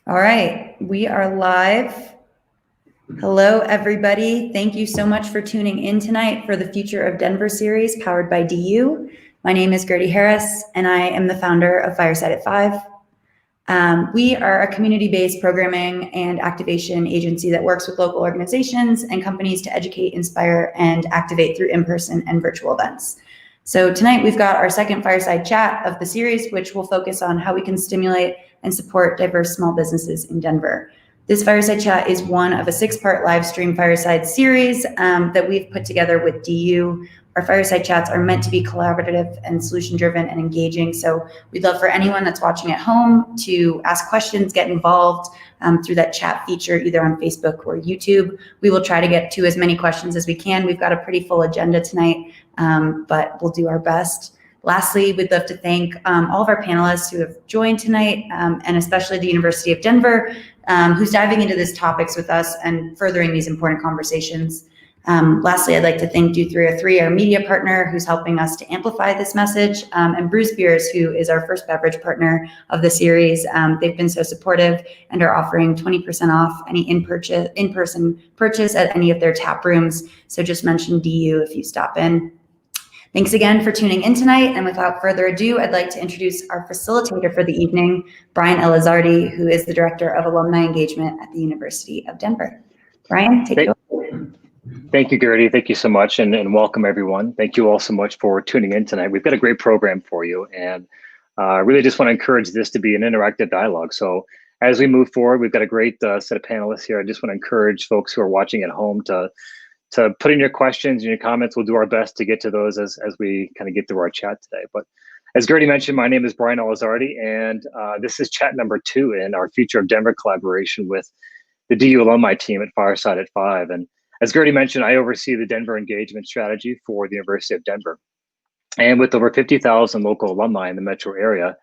All right, we are live. Hello, everybody. Thank you so much for tuning in tonight for the Future of Denver series powered by DU. My name is Gertie Harris, and I am the founder of Fireside at 5. We are a community-based programming and activation agency that works with local organizations and companies to educate, inspire, and activate through in-person and virtual events. So tonight we've got our second Fireside Chat of the series, which will focus on how we can stimulate and support diverse small businesses in Denver. This Fireside Chat is one of a 6-part live stream Fireside series that we've put together with DU. Our Fireside Chats are meant to be collaborative and solution-driven and engaging. So we'd love for anyone that's watching at home to ask questions, get involved through that chat feature, either on Facebook or YouTube. We will try to get to as many questions as we can. We've got a pretty full agenda tonight, but we'll do our best. Lastly, we'd love to thank all of our panelists who have joined tonight, and especially the University of Denver, who's diving into these topics with us and furthering these important conversations. Lastly, I'd like to thank Do 303, our media partner, who's helping us to amplify this message, and Brews Beers, who is our first beverage partner of the series. They've been so supportive and are offering 20% off any in-person purchase at any of their tap rooms. So just mention DU if you stop in. Thanks again for tuning in tonight, and without further ado, I'd like to introduce our facilitator for the evening, Brian Elizardi, who is the Director of Alumni Engagement at the University of Denver. Brian, take it over. Thank you, Gertie. Thank you so much, and welcome everyone. Thank you all so much for tuning in tonight. We've got a great program for you, and really just want to encourage this to be an interactive dialogue. So as we move forward, we've got a great set of panelists here. I just want to encourage folks who are watching at home to put in your questions and your comments. We'll do our best to get to those as we kind of get through our chat today. But as Gertie mentioned, my name is Brian Elizardi, and this is chat number 2 in our Future of Denver collaboration with the DU alumni team at Fireside at 5. And as Gertie mentioned, I oversee the Denver engagement strategy for the University of Denver. And with over 50,000 local alumni in the metro area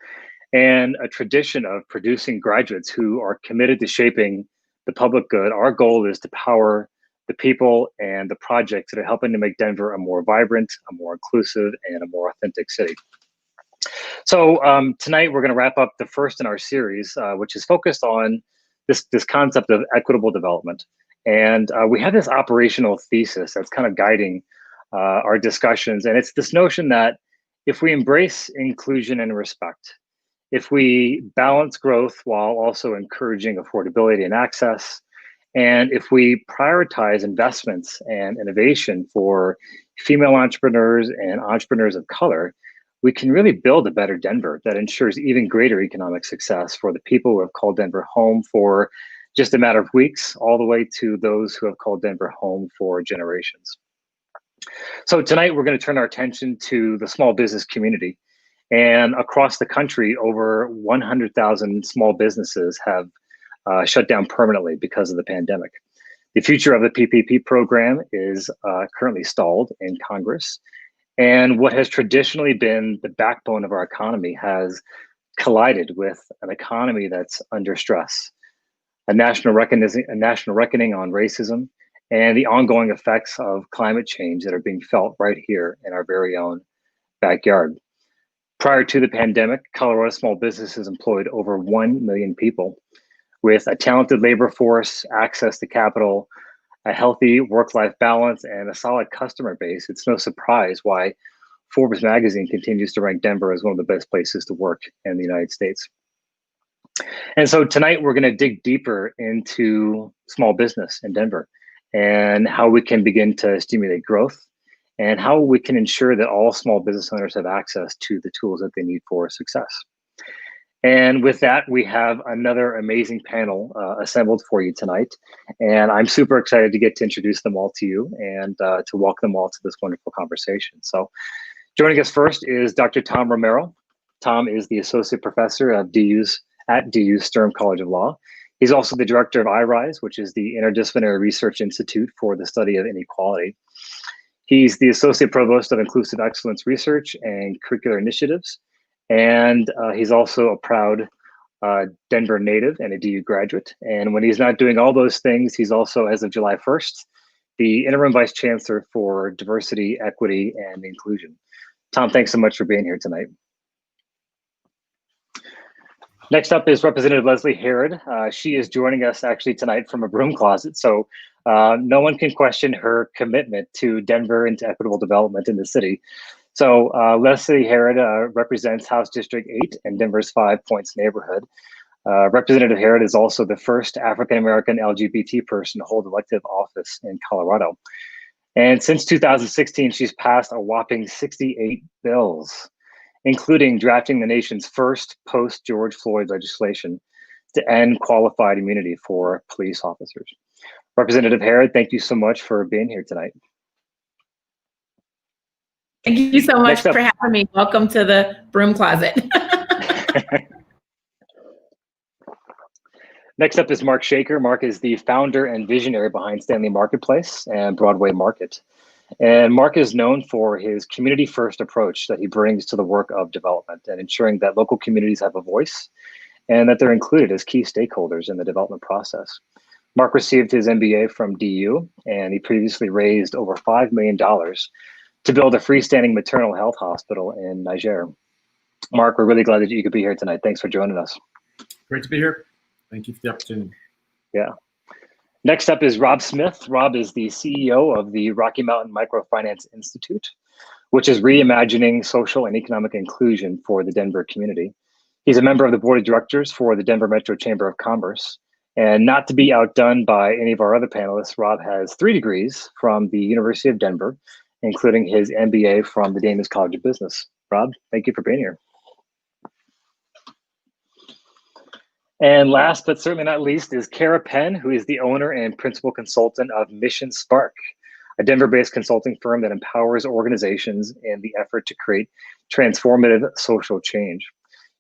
and a tradition of producing graduates who are committed to shaping the public good, our goal is to power the people and the projects that are helping to make Denver a more vibrant, a more inclusive, and a more authentic city. So tonight we're going to wrap up the first in our series, which is focused on this concept of equitable development. And we have this operational thesis that's kind of guiding our discussions. And it's this notion that if we embrace inclusion and respect, if we balance growth while also encouraging affordability and access, and if we prioritize investments and innovation for female entrepreneurs and entrepreneurs of color, we can really build a better Denver that ensures even greater economic success for the people who have called Denver home for just a matter of weeks, all the way to those who have called Denver home for generations. So tonight we're going to turn our attention to the small business community. And across the country, over 100,000 small businesses have shut down permanently because of the pandemic. The future of the PPP program is currently stalled in Congress. And what has traditionally been the backbone of our economy has collided with an economy that's under stress. A national reckoning on racism and the ongoing effects of climate change that are being felt right here in our very own backyard. Prior to the pandemic, Colorado small businesses employed over 1 million people with a talented labor force, access to capital, a healthy work-life balance, and a solid customer base. It's no surprise why Forbes magazine continues to rank Denver as one of the best places to work in the United States. And so tonight we're going to dig deeper into small business in Denver and how we can begin to stimulate growth and how we can ensure that all small business owners have access to the tools that they need for success. And with that, we have another amazing panel assembled for you tonight. And I'm super excited to get to introduce them all to you and to welcome them all to this wonderful conversation. So joining us first is Dr. Tom Romero. Tom is the Associate Professor of at DU's Sturm College of Law. He's also the Director of IRISE, which is the Interdisciplinary Research Institute for the Study of Inequality. He's the Associate Provost of Inclusive Excellence Research and Curricular Initiatives. And he's also a proud Denver native and a DU graduate. And when he's not doing all those things, he's also, as of July 1st, the Interim Vice Chancellor for Diversity, Equity, and Inclusion. Tom, thanks so much for being here tonight. Next up is Representative Leslie Herod. She is joining us actually tonight from a broom closet, so no one can question her commitment to Denver and to equitable development in the city. So Leslie Herod represents House District 8 in Denver's 5 Points neighborhood. Representative Herod is also the first African-American LGBT person to hold elective office in Colorado. And since 2016, she's passed a whopping 68 bills, including drafting the nation's first post-George Floyd legislation to end qualified immunity for police officers. Representative Herod, thank you so much for being here tonight. Thank you so much for having me. Welcome to the broom closet. Next up is Mark Shaker. Mark is the founder and visionary behind Stanley Marketplace and Broadway Market. And Mark is known for his community-first approach that he brings to the work of development and ensuring that local communities have a voice and that they're included as key stakeholders in the development process. Mark received his MBA from DU, and he previously raised over $5 million to build a freestanding maternal health hospital in Niger. Mark, we're really glad that you could be here tonight. Thanks for joining us. Great to be here. Thank you for the opportunity. Yeah. Next up is Rob Smith. Rob is the CEO of the Rocky Mountain Microfinance Institute, which is reimagining social and economic inclusion for the Denver community. He's a member of the board of directors for the Denver Metro Chamber of Commerce. And not to be outdone by any of our other panelists, Rob has 3 degrees from the University of Denver, including his MBA from the Davis College of Business. Rob, thank you for being here. And last but certainly not least is Kara Penn, who is the owner and principal consultant of Mission Spark, a Denver-based consulting firm that empowers organizations in the effort to create transformative social change.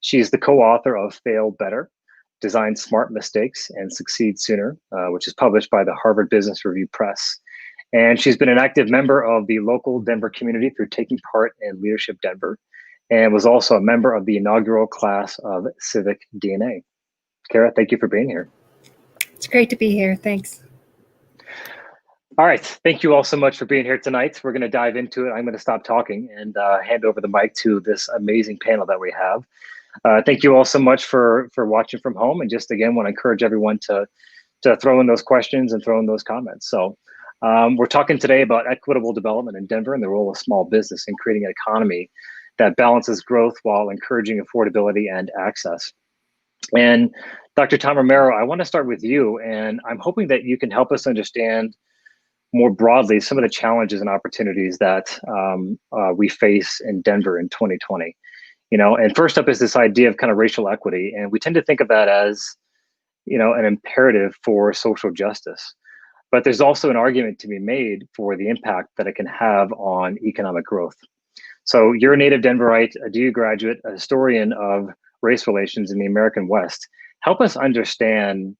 She's the co-author of Fail Better, Design Smart Mistakes and Succeed Sooner, which is published by the Harvard Business Review Press. And she's been an active member of the local Denver community through taking part in Leadership Denver, and was also a member of the inaugural class of Civic DNA. Kara, thank you for being here. It's great to be here. Thanks. All right. Thank you all so much for being here tonight. We're going to dive into it. I'm going to stop talking and hand over the mic to this amazing panel that we have. Thank you all so much for watching from home. And just again, want to encourage everyone to throw in those questions and throw in those comments. So we're talking today about equitable development in Denver and the role of small business in creating an economy that balances growth while encouraging affordability and access. And Dr. Tom Romero, I want to start with you, and I'm hoping that you can help us understand more broadly some of the challenges and opportunities that we face in Denver in 2020. And first up is this idea of kind of racial equity, and we tend to think of that as, an imperative for social justice. But there's also an argument to be made for the impact that it can have on economic growth. So you're a native Denverite, a DU graduate, a historian of race relations in the American West. Help us understand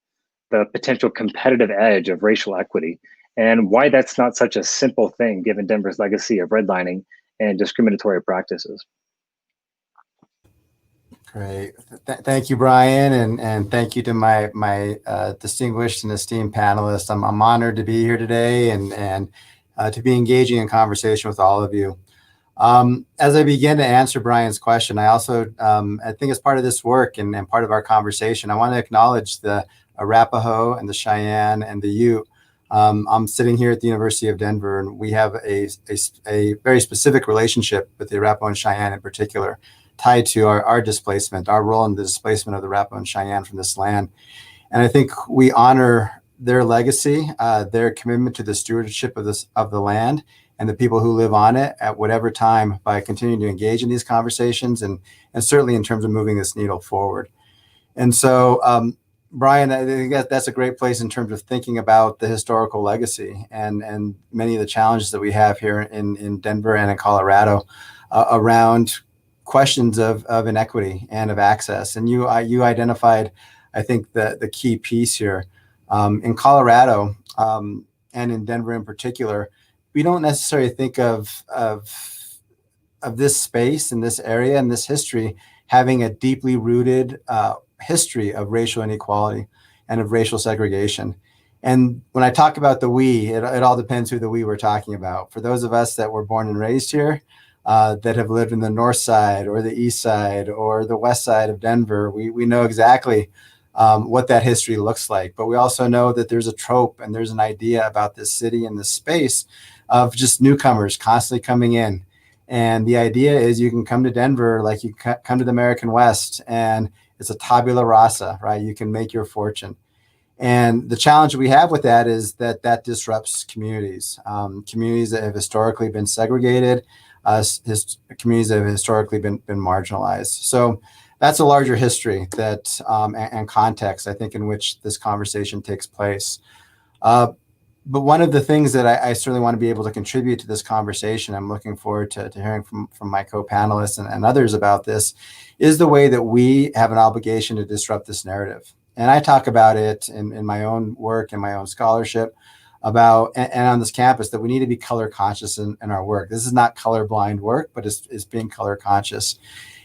the potential competitive edge of racial equity and why that's not such a simple thing given Denver's legacy of redlining and discriminatory practices. Great. Thank you, Brian, and thank you to my distinguished and esteemed panelists. I'm honored to be here today and to be engaging in conversation with all of you. As I begin to answer Brian's question, I also, I think as part of this work and part of our conversation, I want to acknowledge the Arapaho and the Cheyenne and the Ute. I'm sitting here at the University of Denver, and we have a very specific relationship with the Arapaho and Cheyenne in particular, tied to our displacement, our role in the displacement of the Arapaho and Cheyenne from this land. And I think we honor their legacy, their commitment to the stewardship of the land and the people who live on it at whatever time by continuing to engage in these conversations and certainly in terms of moving this needle forward. And so, Brian, I think that's a great place in terms of thinking about the historical legacy and many of the challenges that we have here in Denver and in Colorado around questions of inequity and of access. And you identified, I think, the key piece here. In Colorado and in Denver in particular, we don't necessarily think of this space and this area and this history having a deeply rooted history of racial inequality and of racial segregation. And when I talk about the we, it all depends who the we we're talking about. For those of us that were born and raised here, that have lived in the north side or the east side or the west side of Denver. We know exactly what that history looks like. But we also know that there's a trope and there's an idea about this city and this space of just newcomers constantly coming in. And the idea is you can come to Denver like you come to the American West, and it's a tabula rasa, right? You can make your fortune. And the challenge we have with that is that disrupts communities, communities that have historically been segregated, communities that have historically been marginalized. So that's a larger history that and context, I think, in which this conversation takes place. But one of the things that I certainly want to be able to contribute to this conversation, I'm looking forward to hearing from my co-panelists and others about this, is the way that we have an obligation to disrupt this narrative. And I talk about it in my own work and my own scholarship about, and on this campus, that we need to be color conscious in our work. This is not colorblind work, but it's being color conscious.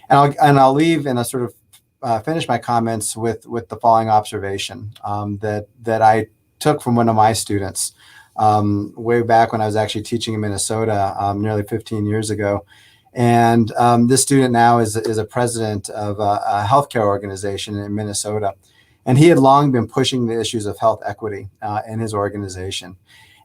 And I'll leave and I'll sort of finish my comments with the following observation that I took from one of my students way back when I was actually teaching in Minnesota nearly 15 years ago. And this student now is a president of a healthcare organization in Minnesota. And he had long been pushing the issues of health equity in his organization.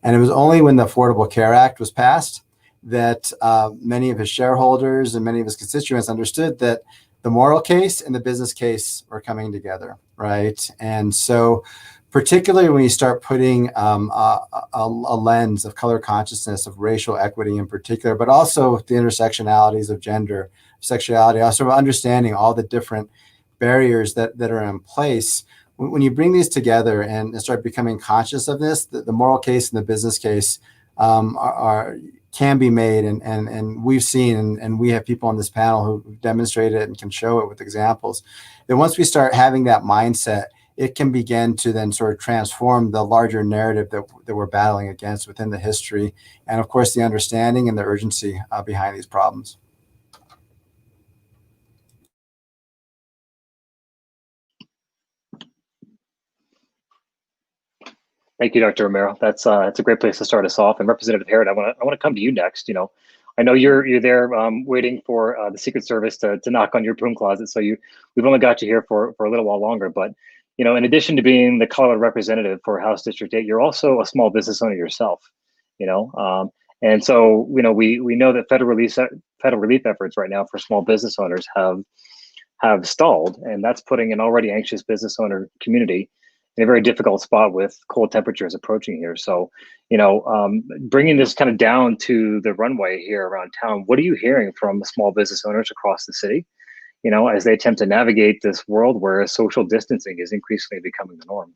And it was only when the Affordable Care Act was passed that many of his shareholders and many of his constituents understood that the moral case and the business case were coming together, right? And so particularly when you start putting a lens of color consciousness, of racial equity in particular, but also the intersectionalities of gender, sexuality, also understanding all the different barriers that are in place. When you bring these together and start becoming conscious of this, the moral case and the business case can be made, and we've seen, and we have people on this panel who demonstrated it and can show it with examples. That once we start having that mindset, it can begin to then sort of transform the larger narrative that we're battling against within the history, and of course the understanding and the urgency behind these problems. Thank you, Dr. Romero. That's a great place to start us off. And Representative Harrod, I want to come to you next. You know, I know you're there waiting for the Secret Service to knock on your broom closet. So we've only got you here for a little while longer. But you know, in addition to being the Colorado representative for House District 8, you're also a small business owner yourself. You know, and so you know we know that federal relief efforts right now for small business owners have stalled, and that's putting an already anxious business owner community in a very difficult spot with cold temperatures approaching here. So, you know, bringing this kind of down to the runway here around town, what are you hearing from small business owners across the city, you know, as they attempt to navigate this world where social distancing is increasingly becoming the norm?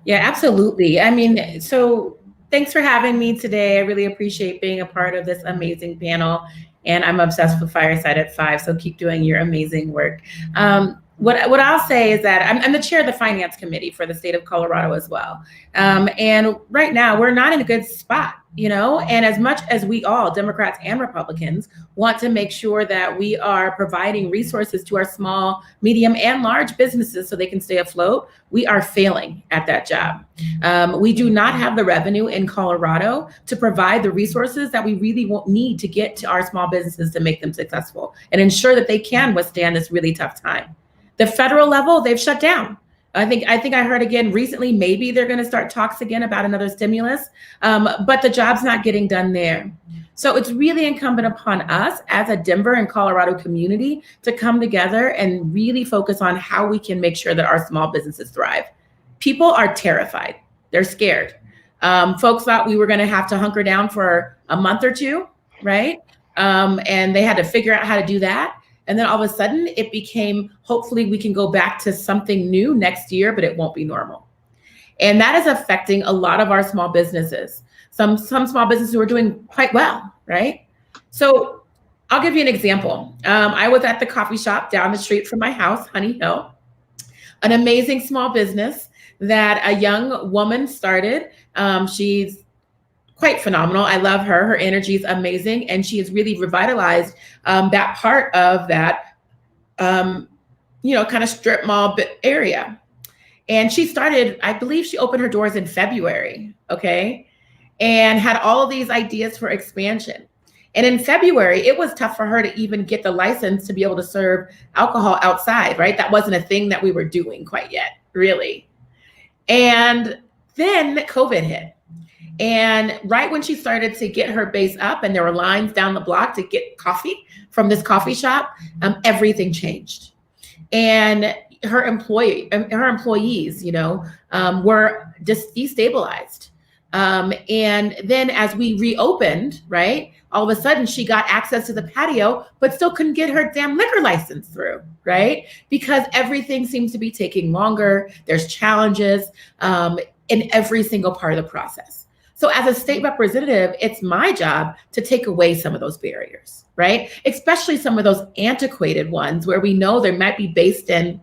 Yeah, absolutely. I mean, so thanks for having me today. I really appreciate being a part of this amazing panel. And I'm obsessed with Fireside at 5, so keep doing your amazing work. What I'll say is that I'm the chair of the Finance Committee for the state of Colorado as well. And right now we're not in a good spot, you know, and as much as we all, Democrats and Republicans, want to make sure that we are providing resources to our small, medium, and large businesses so they can stay afloat, we are failing at that job. We do not have the revenue in Colorado to provide the resources that we really need to get to our small businesses to make them successful and ensure that they can withstand this really tough time. The federal level, they've shut down. I think I heard again recently, maybe they're going to start talks again about another stimulus, but the job's not getting done there. So it's really incumbent upon us as a Denver and Colorado community to come together and really focus on how we can make sure that our small businesses thrive. People are terrified. They're scared. Folks thought we were going to have to hunker down for a month or two, right? And they had to figure out how to do that. And then all of a sudden it became, hopefully we can go back to something new next year, but it won't be normal. And that is affecting a lot of our small businesses. Some small businesses who are doing quite well, right? So I'll give you an example. I was at the coffee shop down the street from my house, Honey Hill, an amazing small business that a young woman started. She's quite phenomenal. I love her. Her energy is amazing. And she has really revitalized that part of that, kind of strip mall area. And she started, I believe she opened her doors in February, okay? And had all of these ideas for expansion. And in February, it was tough for her to even get the license to be able to serve alcohol outside, right? That wasn't a thing that we were doing quite yet, really. And then COVID hit. And right when she started to get her base up and there were lines down the block to get coffee from this coffee shop, everything changed. And her employees, were just destabilized. And then as we reopened, right, all of a sudden she got access to the patio, but still couldn't get her damn liquor license through, right? Because everything seems to be taking longer. There's challenges in every single part of the process. So as a state representative, it's my job to take away some of those barriers, right? Especially some of those antiquated ones where we know they might be based in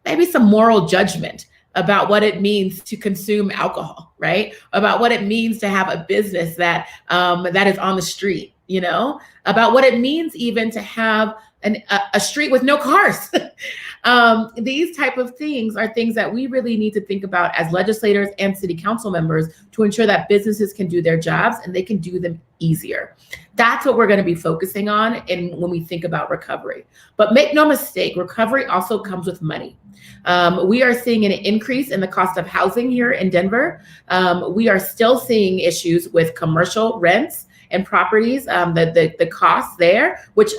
maybe some moral judgment about what it means to consume alcohol, right? About what it means to have a business that that is on the street, about what it means even to have a street with no cars. These type of things are things that we really need to think about as legislators and city council members to ensure that businesses can do their jobs and they can do them easier. That's what we're going to be focusing on when we think about recovery. But make no mistake, recovery also comes with money. We are seeing an increase in the cost of housing here in Denver. We are still seeing issues with commercial rents and properties, the costs there, which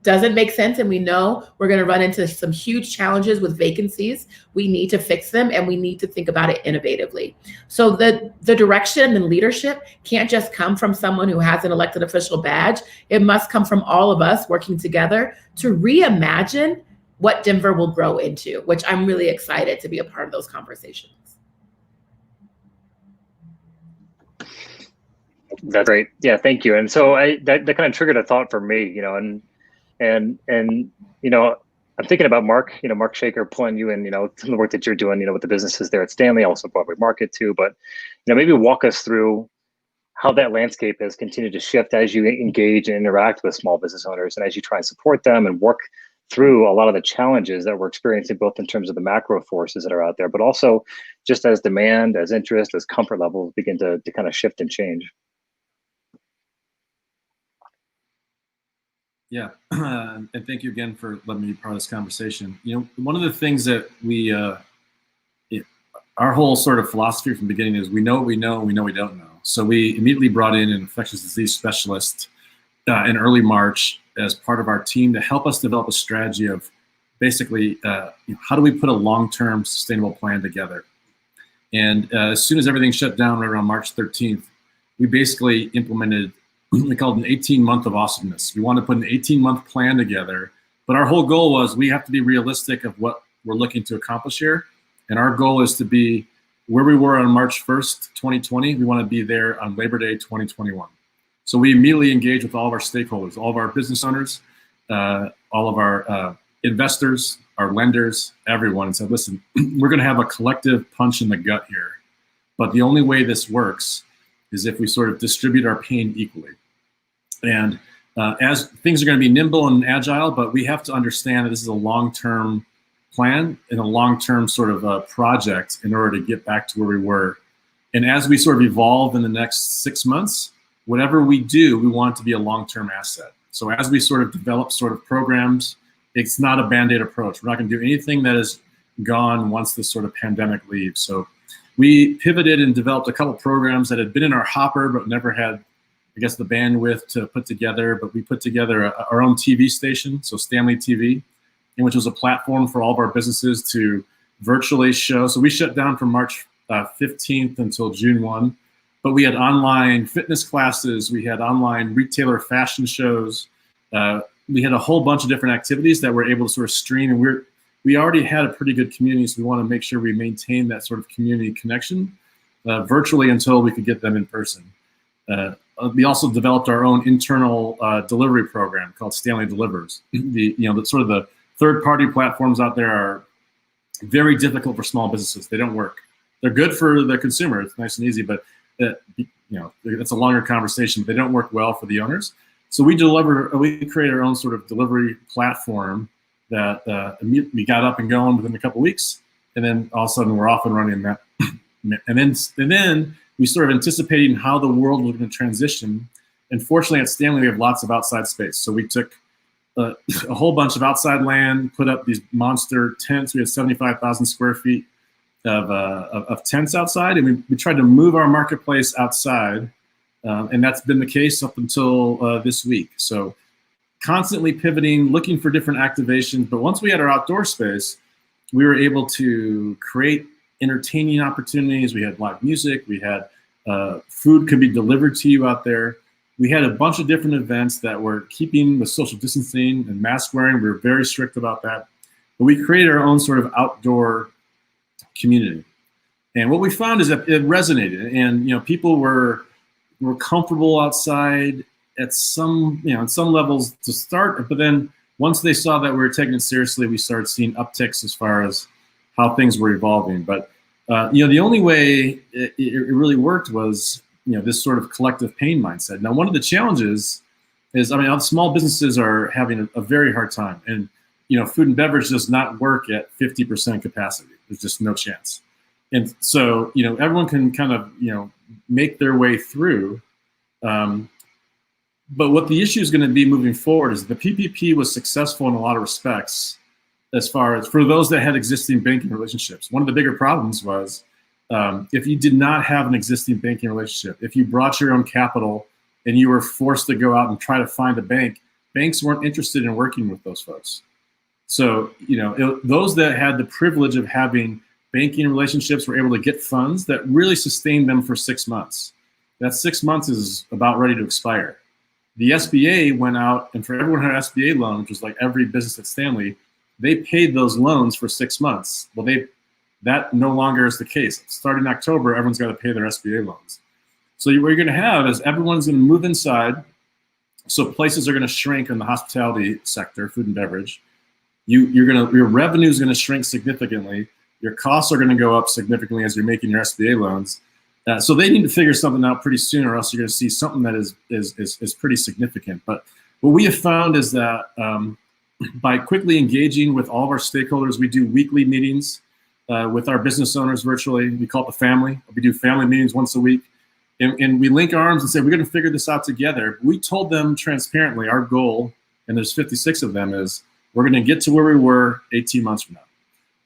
doesn't make sense. And we know we're going to run into some huge challenges with vacancies. We need to fix them and we need to think about it innovatively. So the direction and leadership can't just come from someone who has an elected official badge. It must come from all of us working together to reimagine what Denver will grow into, which I'm really excited to be a part of those conversations. That's great. Yeah, thank you. And so that kind of triggered a thought for me, and I'm thinking about Mark, Mark Shaker pulling you in, some of the work that you're doing, with the businesses there at Stanley, also Broadway Market too. But, maybe walk us through how that landscape has continued to shift as you engage and interact with small business owners and as you try and support them and work through a lot of the challenges that we're experiencing, both in terms of the macro forces that are out there, but also just as demand, as interest, as comfort levels begin to kind of shift and change. Yeah, and thank you again for letting me be part of this conversation. One of the things that our whole sort of philosophy from the beginning is we know what we know and we know we don't know. So we immediately brought in an infectious disease specialist in early March as part of our team to help us develop a strategy of basically how do we put a long-term sustainable plan together. And as soon as everything shut down right around March 13th, we basically implemented we called an 18-month of awesomeness. We wanted to put an 18-month plan together, but our whole goal was we have to be realistic of what we're looking to accomplish here. And our goal is to be where we were on March 1st, 2020. We want to be there on Labor Day 2021. So we immediately engaged with all of our stakeholders, all of our business owners, all of our investors, our lenders, everyone, and said, listen, we're going to have a collective punch in the gut here. But the only way this works is if we sort of distribute our pain equally. And as things are going to be nimble and agile, but we have to understand that this is a long-term plan and a long-term sort of project in order to get back to where we were. And as we sort of evolve in the next 6 months, whatever we do, we want it to be a long-term asset. So as we sort of develop sort of programs, it's not a Band-Aid approach. We're not going to do anything that is gone once this sort of pandemic leaves. So we pivoted and developed a couple programs that had been in our hopper, but never had, I guess, the bandwidth to put together. But we put together our own TV station, so Stanley TV, which was a platform for all of our businesses to virtually show. So we shut down from March 15th until June 1. But we had online fitness classes. We had online retailer fashion shows. We had a whole bunch of different activities that we're able to sort of stream. And we already had a pretty good community, so we want to make sure we maintain that sort of community connection virtually until we could get them in person. We also developed our own internal delivery program called Stanley Delivers. The sort of the third-party platforms out there are very difficult for small businesses. They don't work. They're good for the consumer. It's nice and easy, but that's a longer conversation. They don't work well for the owners. So we create our own sort of delivery platform that we got up and going within a couple of weeks, and then all of a sudden we're off and running that. and then we sort of anticipating how the world was going to transition And fortunately at Stanley, we have lots of outside space. So we took a whole bunch of outside land, put up these monster tents. We had 75,000 square feet of tents outside, and we tried to move our marketplace outside, and that's been the case up until this week. So constantly pivoting, looking for different activations. But once we had our outdoor space, we were able to create entertaining opportunities. We had live music. We had food could be delivered to you out there. We had a bunch of different events that were keeping the social distancing and mask wearing. We were very strict about that. But we created our own sort of outdoor community. And what we found is that it resonated, and people were comfortable outside at some levels to start, but then once they saw that we were taking it seriously, we started seeing upticks as far as how things were evolving. But the only way it really worked was this sort of collective pain mindset. Now, one of the challenges is, small businesses are having a very hard time, and food and beverage does not work at 50% capacity. There's just no chance. And so everyone can kind of make their way through. But what the issue is going to be moving forward is the PPP was successful in a lot of respects as far as for those that had existing banking relationships. One of the bigger problems was if you did not have an existing banking relationship, if you brought your own capital and you were forced to go out and try to find a bank, banks weren't interested in working with those folks. So, those that had the privilege of having banking relationships were able to get funds that really sustained them for 6 months. That 6 months is about ready to expire. The SBA went out, and for everyone who had an SBA loan, which was like every business at Stanley, they paid those loans for 6 months. Well, that no longer is the case. Starting October, everyone's got to pay their SBA loans. So what you're going to have is everyone's going to move inside. So places are going to shrink in the hospitality sector, food and beverage. Your revenue is going to shrink significantly. Your costs are going to go up significantly as you're making your SBA loans. So they need to figure something out pretty soon, or else you're going to see something that is pretty significant. But what we have found is that by quickly engaging with all of our stakeholders, we do weekly meetings with our business owners virtually. We call it the family. We do family meetings once a week. And we link arms and say, we're going to figure this out together. We told them transparently our goal, and there's 56 of them, is we're going to get to where we were 18 months from now.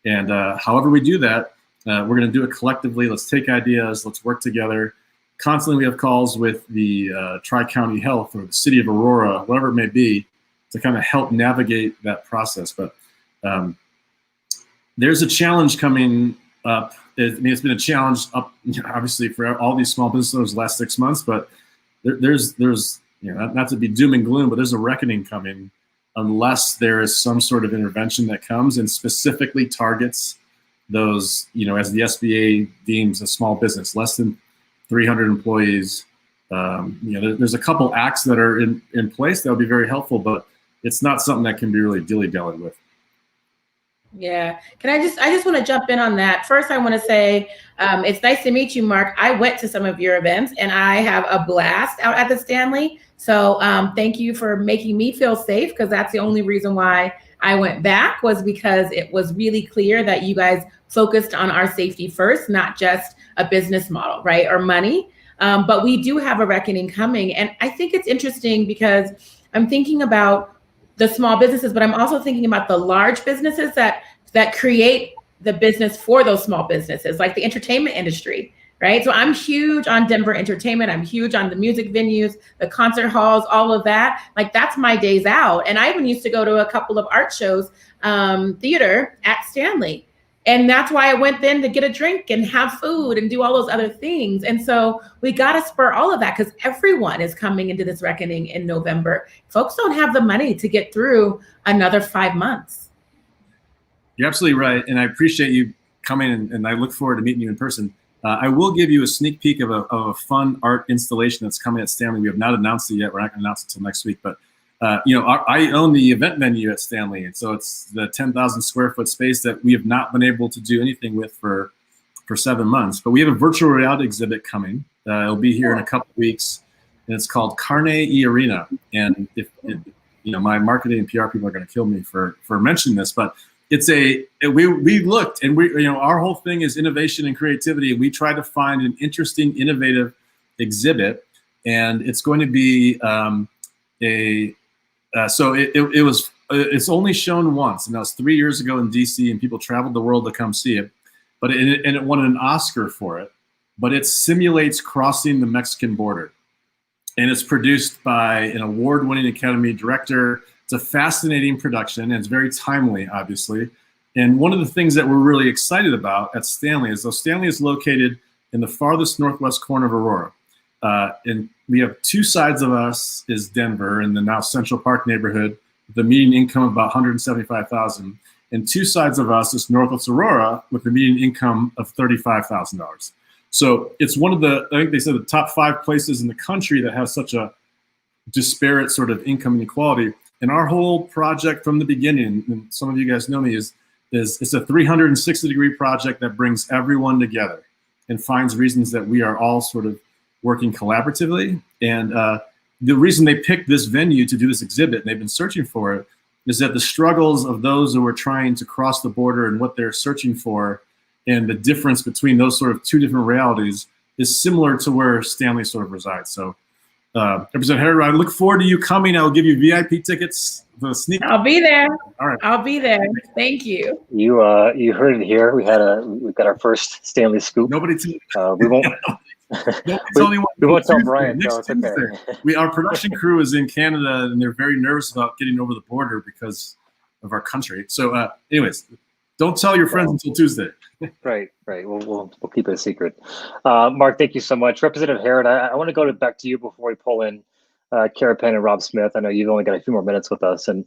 And however we do that, we're going to do it collectively. Let's take ideas. Let's work together. Constantly, we have calls with the Tri-County Health or the city of Aurora, whatever it may be, to kind of help navigate that process. But there's a challenge coming up. It's been a challenge up, obviously, for all these small business owners the last 6 months. But there's not to be doom and gloom, but there's a reckoning coming unless there is some sort of intervention that comes and specifically targets those, as the SBA deems a small business, less than 300 employees. There's a couple acts that are in place that will be very helpful, but it's not something that can be really dilly-dallied with. Yeah. I just want to jump in on that. First, I want to say it's nice to meet you, Mark. I went to some of your events and I have a blast out at the Stanley. So thank you for making me feel safe, because that's the only reason why I went back, was because it was really clear that you guys focused on our safety first, not just a business model, right, or money. But we do have a reckoning coming. And I think it's interesting because I'm thinking about the small businesses, but I'm also thinking about the large businesses that create the business for those small businesses, like the entertainment industry, right? So I'm huge on Denver entertainment. I'm huge on the music venues, the concert halls, all of that. Like, that's my days out. And I even used to go to a couple of art shows, theater at Stanley. And that's why I went then to get a drink and have food and do all those other things. And so we got to spur all of that, because everyone is coming into this reckoning in November. Folks don't have the money to get through another 5 months. You're absolutely right. And I appreciate you coming, and I look forward to meeting you in person. I will give you a sneak peek of a fun art installation that's coming at Stanley. We have not announced it yet. We're not going to announce it until next week. But I own the event venue at Stanley, and so it's the 10,000 square foot space that we have not been able to do anything with for 7 months. But we have a virtual reality exhibit coming. It'll be here in a couple of weeks, and it's called Carne E Arena. And if my marketing and PR people are going to kill me for mentioning this, but we looked, and our whole thing is innovation and creativity, and we tried to find an interesting, innovative exhibit and it's going to be it's only shown once, and that was 3 years ago in DC, and people traveled the world to come see it. But it won an Oscar for it. But it simulates crossing the Mexican border, and it's produced by an award-winning Academy director. It's a fascinating production, and it's very timely, obviously. And one of the things that we're really excited about at Stanley is, though Stanley is located in the farthest northwest corner of Aurora, and we have two sides of us is Denver in the now Central Park neighborhood, the median income of about $175,000, and two sides of us is Northwest Aurora with the median income of $35,000. So it's one of the, I think they said, the top 5 places in the country that has such a disparate sort of income inequality. And our whole project from the beginning, and some of you guys know me, is it's a 360-degree project that brings everyone together and finds reasons that we are all sort of working collaboratively. And the reason they picked this venue to do this exhibit, and they've been searching for it, is that the struggles of those who are trying to cross the border and what they're searching for, and the difference between those sort of two different realities, is similar to where Stanley sort of resides. So, Representative Harrod, I look forward to you coming. I'll give you VIP tickets for the sneak. I'll be there. All right. I'll be there. Thank you. You heard it here. We've got our first Stanley scoop. Nobody. We won't. We won't tell Brian. Next so it's okay. Tuesday. Our production crew is in Canada, and they're very nervous about getting over the border because of our country. So, anyways, don't tell your friends until Tuesday. Right. We'll keep it a secret. Mark, thank you so much. Representative Harrod, I want to go back to you before we pull in Kara Penn and Rob Smith. I know you've only got a few more minutes with us. And,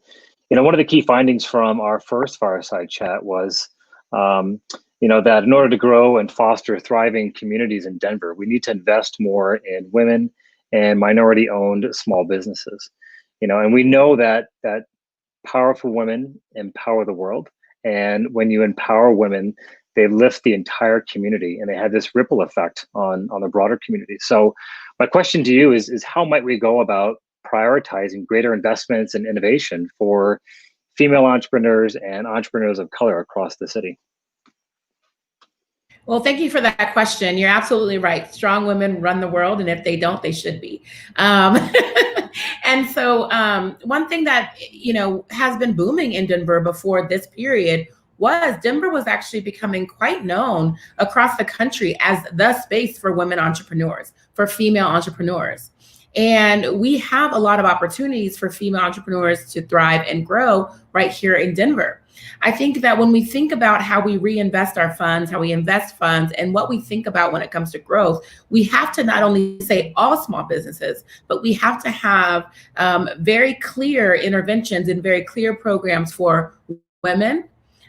one of the key findings from our first Fireside Chat was, that in order to grow and foster thriving communities in Denver, we need to invest more in women and minority-owned small businesses. And we know that powerful women empower the world. And when you empower women, they lift the entire community, and they have this ripple effect on the broader community. So my question to you is how might we go about prioritizing greater investments and innovation for female entrepreneurs and entrepreneurs of color across the city? Well, thank you for that question. You're absolutely right. Strong women run the world, and if they don't, they should be. And so one thing that, has been booming in Denver before this period was Denver was actually becoming quite known across the country as the space for women entrepreneurs, for female entrepreneurs. And we have a lot of opportunities for female entrepreneurs to thrive and grow right here in Denver. I think that when we think about how we reinvest our funds, how we invest funds, and what we think about when it comes to growth, we have to not only say all small businesses, but we have to have very clear interventions and very clear programs for women,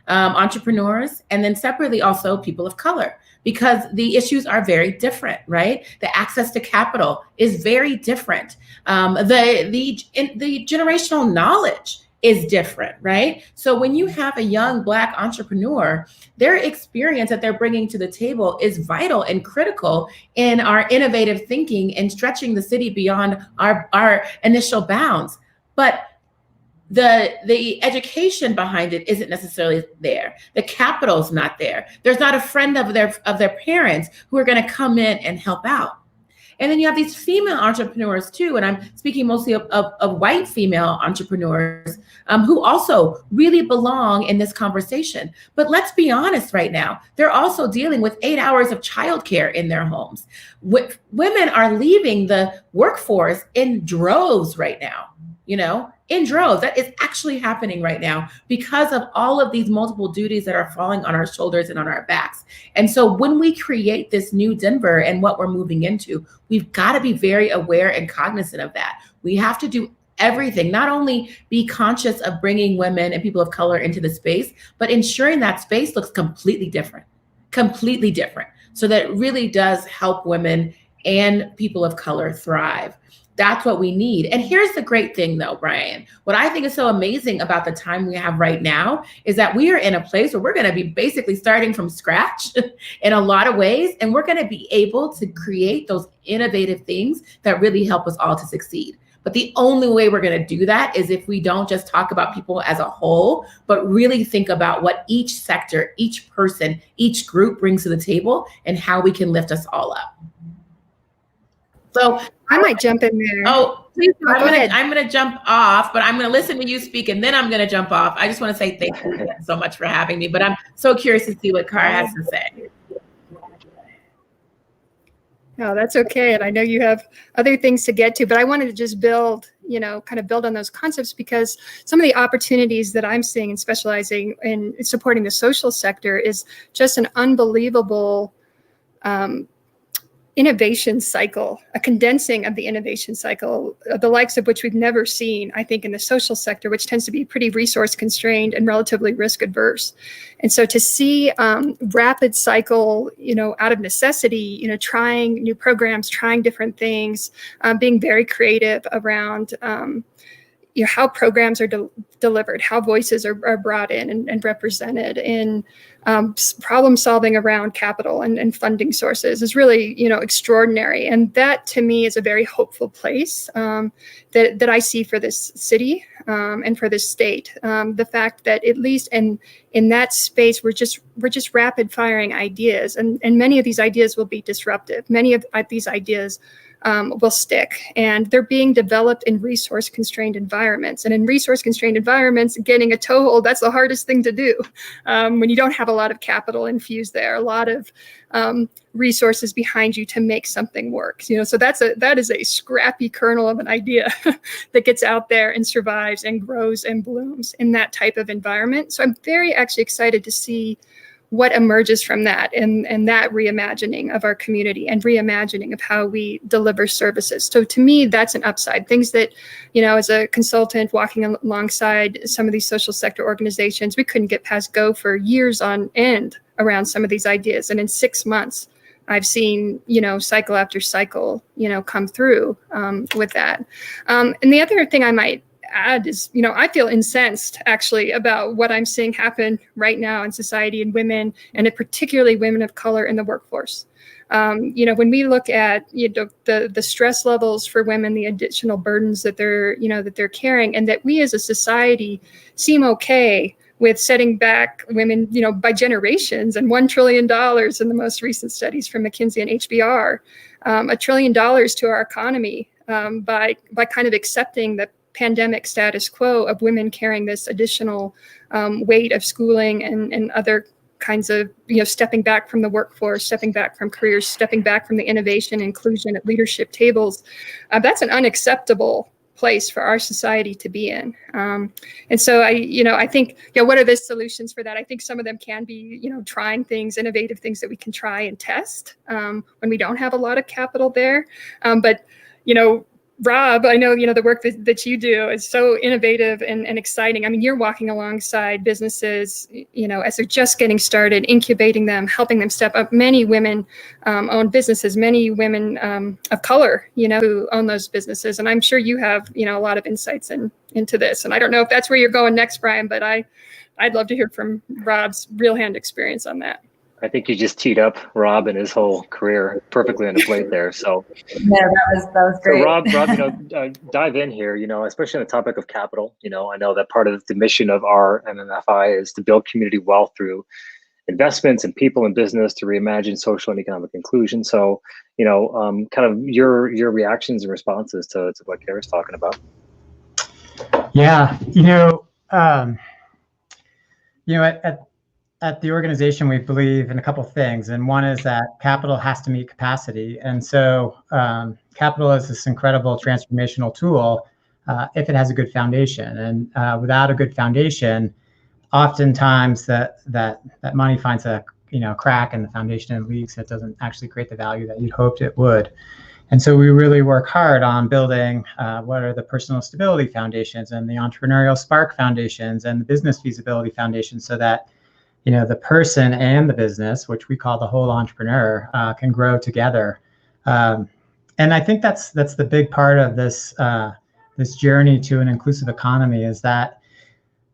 entrepreneurs, and then separately also people of color, because the issues are very different, right? The access to capital is very different. The generational knowledge is different, right? So when you have a young Black entrepreneur, their experience that they're bringing to the table is vital and critical in our innovative thinking and stretching the city beyond our initial bounds. But the education behind it isn't necessarily there. The capital's not there. There's not a friend of their parents who are going to come in and help out. And then you have these female entrepreneurs too, and I'm speaking mostly of white female entrepreneurs who also really belong in this conversation. But let's be honest right now, they're also dealing with 8 hours of childcare in their homes. Women are leaving the workforce in droves right now, in droves. That is actually happening right now because of all of these multiple duties that are falling on our shoulders and on our backs. And so when we create this new Denver and what we're moving into, we've got to be very aware and cognizant of that. We have to do everything, not only be conscious of bringing women and people of color into the space, but ensuring that space looks completely different, so that it really does help women and people of color thrive. That's what we need. And here's the great thing though, Brian, what I think is so amazing about the time we have right now is that we are in a place where we're going to be basically starting from scratch in a lot of ways. And we're going to be able to create those innovative things that really help us all to succeed. But the only way we're going to do that is if we don't just talk about people as a whole, but really think about what each sector, each person, each group brings to the table and how we can lift us all up. So I might jump in there. Oh, please. Go ahead. I'm gonna jump off, but I'm gonna listen to you speak and then I'm gonna jump off. I just want to say thank you again so much for having me. But I'm so curious to see what Cara has to say. No, that's okay. And I know you have other things to get to, but I wanted to just build, kind of build on those concepts, because some of the opportunities that I'm seeing in specializing in supporting the social sector is just an unbelievable innovation cycle, a condensing of the innovation cycle, the likes of which we've never seen, I think, in the social sector, which tends to be pretty resource constrained and relatively risk adverse. And so to see rapid cycle, out of necessity, trying new programs, trying different things, being very creative around how programs are delivered, how voices are brought in and represented, in problem solving around capital and funding sources is really, extraordinary. And that to me is a very hopeful place that I see for this city and for this state. The fact that at least in that space, we're just rapid firing ideas, and many of these ideas will be disruptive. Many of these ideas will stick, and they're being developed in resource-constrained environments. And in resource-constrained environments, getting a toehold, that's the hardest thing to do when you don't have a lot of capital infused there, a lot of resources behind you to make something work. So that is a scrappy kernel of an idea that gets out there and survives and grows and blooms in that type of environment. So I'm very actually excited to see what emerges from that and that reimagining of our community and reimagining of how we deliver services. So to me, that's an upside. Things that, as a consultant walking alongside some of these social sector organizations, we couldn't get past go for years on end around some of these ideas. And in 6 months, I've seen, cycle after cycle, come through with that. And the other thing I might add is, I feel incensed actually about what I'm seeing happen right now in society and women, and particularly women of color in the workforce. When we look at the stress levels for women, the additional burdens that they're carrying, and that we as a society seem okay with setting back women, by generations, and $1 trillion in the most recent studies from McKinsey and HBR, $1 trillion to our economy by kind of accepting the pandemic status quo of women carrying this additional weight of schooling and other kinds of, stepping back from the workforce, stepping back from careers, stepping back from the innovation, inclusion at leadership tables. That's an unacceptable place for our society to be in. And so I think, what are the solutions for that? I think some of them can be, trying things, innovative things that we can try and test when we don't have a lot of capital there. But, Rob, I know, the work that you do is so innovative and exciting. I mean, you're walking alongside businesses, as they're just getting started, incubating them, helping them step up. Many women own businesses, many women of color, who own those businesses. And I'm sure you have, a lot of insights into this. And I don't know if that's where you're going next, Brian, but I'd love to hear from Rob's real hand experience on that. I think you just teed up Rob and his whole career perfectly on the plate there. So yeah, that was great. So Rob, dive in here, especially on the topic of capital. I know that part of the mission of our MMFI is to build community wealth through investments in people and business to reimagine social and economic inclusion. So, kind of your reactions and responses to what Kara's talking about. Yeah, at the organization, we believe in a couple of things, and one is that capital has to meet capacity. And so capital is this incredible transformational tool if it has a good foundation. And without a good foundation, oftentimes that money finds a crack in the foundation and leaks that doesn't actually create the value that you'd hoped it would. And so we really work hard on building what are the personal stability foundations and the entrepreneurial spark foundations and the business feasibility foundations, so that the person and the business, which we call the whole entrepreneur, can grow together. And I think that's the big part of this this journey to an inclusive economy, is that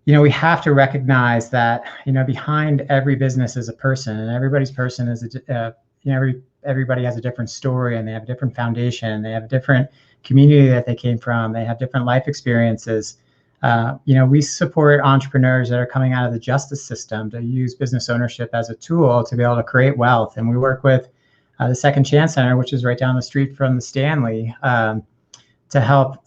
we have to recognize that behind every business is a person, and everybody's person is everybody has a different story, and they have a different foundation, they have a different community that they came from, they have different life experiences. We support entrepreneurs that are coming out of the justice system to use business ownership as a tool to be able to create wealth. And we work with the Second Chance Center, which is right down the street from the Stanley, to help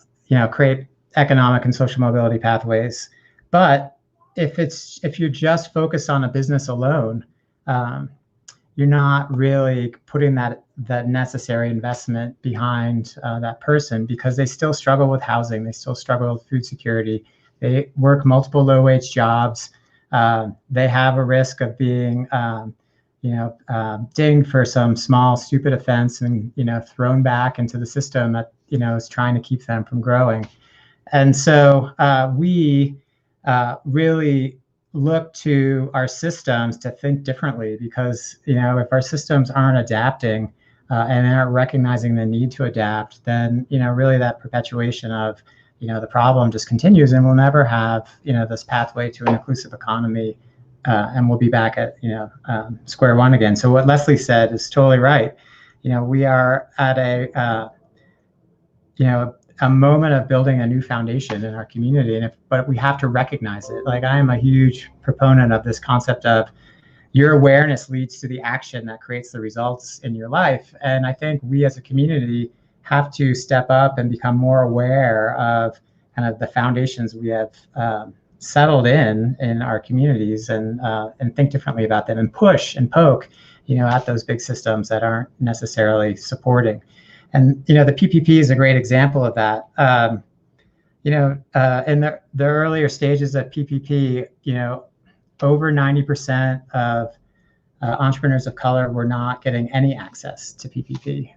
create economic and social mobility pathways. But if you're just focused on a business alone, you're not really putting that necessary investment behind that person, because they still struggle with housing, they still struggle with food security, they work multiple low-wage jobs, they have a risk of being dinged for some small stupid offense and thrown back into the system that is trying to keep them from growing. And so we really look to our systems to think differently, because if our systems aren't adapting and aren't recognizing the need to adapt, then really that perpetuation of the problem just continues, and we'll never have this pathway to an inclusive economy, and we'll be back at square one again. So what Leslie said is totally right. We are at a moment of building a new foundation in our community, but we have to recognize it. Like, I am a huge proponent of this concept of your awareness leads to the action that creates the results in your life. And I think we as a community have to step up and become more aware of kind of the foundations we have settled in our communities, and think differently about them, and push and poke at those big systems that aren't necessarily supporting. And the PPP is a great example of that. In the earlier stages of PPP, over 90% of entrepreneurs of color were not getting any access to PPP,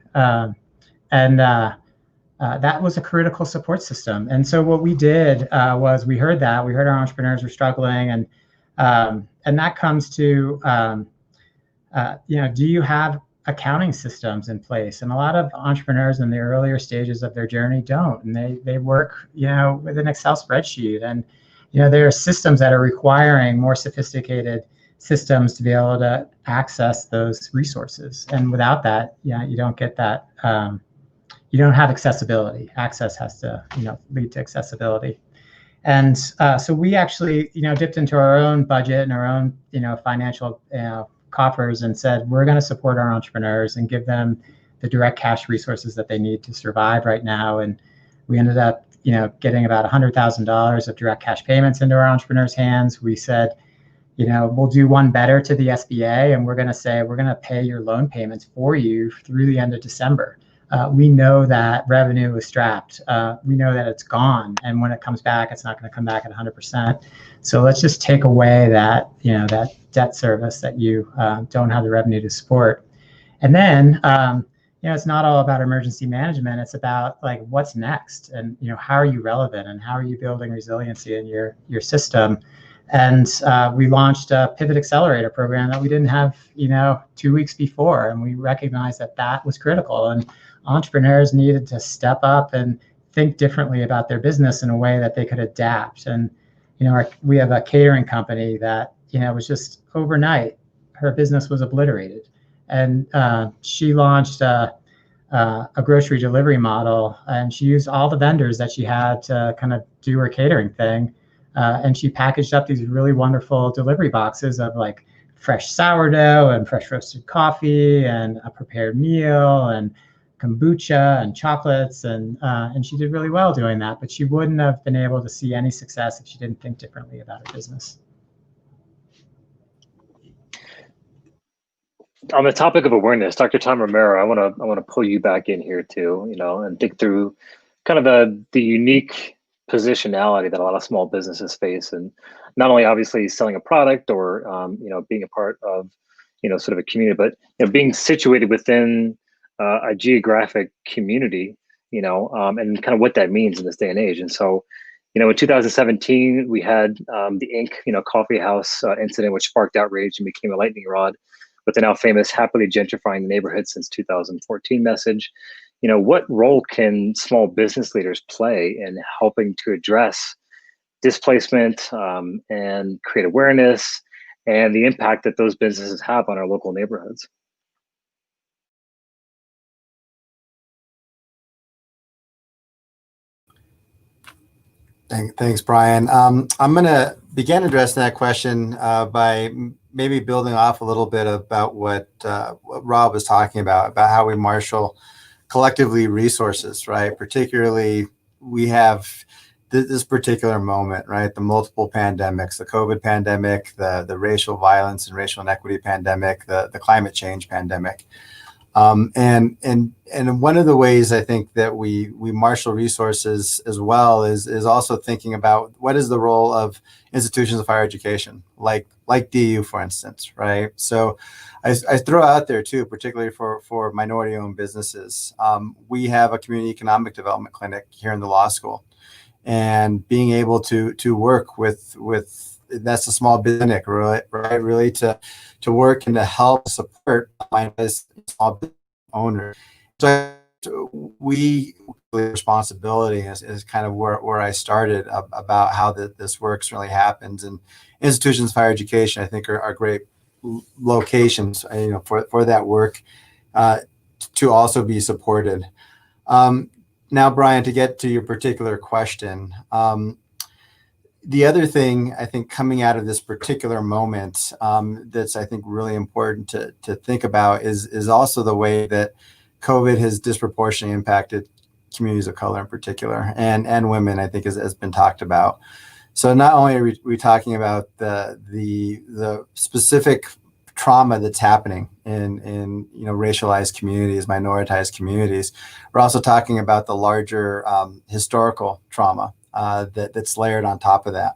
and that was a critical support system. And so what we did was we heard our entrepreneurs were struggling, and that comes to do you have accounting systems in place? And a lot of entrepreneurs in the earlier stages of their journey don't, and they work with an Excel spreadsheet, and there are systems that are requiring more sophisticated systems to be able to access those resources. And without that, you don't get that. You don't have accessibility. Access has to lead to accessibility. And so we actually dipped into our own budget and our own financial coffers and said, we're going to support our entrepreneurs and give them the direct cash resources that they need to survive right now. And we ended up getting about $100,000 of direct cash payments into our entrepreneurs' hands. We said, we'll do one better to the SBA, and we're going to say, we're going to pay your loan payments for you through the end of December. We know that revenue is strapped. We know that it's gone, and when it comes back, it's not going to come back at 100%. So let's just take away that that debt service that you don't have the revenue to support. And then it's not all about emergency management. It's about like what's next, and how are you relevant, and how are you building resiliency in your system. And we launched a Pivot Accelerator program that we didn't have 2 weeks before, and we recognized that was critical, and entrepreneurs needed to step up and think differently about their business in a way that they could adapt. And we have a catering company that was just overnight, her business was obliterated, and she launched a grocery delivery model, and she used all the vendors that she had to kind of do her catering thing, and she packaged up these really wonderful delivery boxes of like fresh sourdough and fresh roasted coffee and a prepared meal and kombucha and chocolates, and she did really well doing that, but she wouldn't have been able to see any success if she didn't think differently about her business. On the topic of awareness, Dr. Tom Romero, I want to pull you back in here too, and think through kind of the unique positionality that a lot of small businesses face, and not only obviously selling a product or being a part of sort of a community, but being situated within a geographic community, and kind of what that means in this day and age. And so, in 2017, we had the Inc. Coffee House incident, which sparked outrage and became a lightning rod with the now famous happily gentrifying the neighborhood since 2014 message. What role can small business leaders play in helping to address displacement and create awareness and the impact that those businesses have on our local neighborhoods? Thanks, Brian. I'm going to begin addressing that question by maybe building off a little bit about what Rob was talking about how we marshal collectively resources, right? Particularly, we have this particular moment, right? The multiple pandemics, the COVID pandemic, the racial violence and racial inequity pandemic, the climate change pandemic. And one of the ways I think that we marshal resources as well is also thinking about what is the role of institutions of higher education, like DU, for instance, right? So I throw out there too, particularly for minority-owned businesses. We have a community economic development clinic here in the law school, and being able to work with that's a small business, right? Really to work and to help support small business owners. So we responsibility is kind of where I started about how this works really happens. And institutions of higher education, I think, are great locations, for that work to also be supported. Now, Brian, to get to your particular question, the other thing I think coming out of this particular moment that's I think really important to think about is also the way that COVID has disproportionately impacted communities of color in particular, and women, I think, has been talked about. So not only are we talking about the specific trauma that's happening in racialized communities, minoritized communities, we're also talking about the larger historical trauma that's layered on top of that.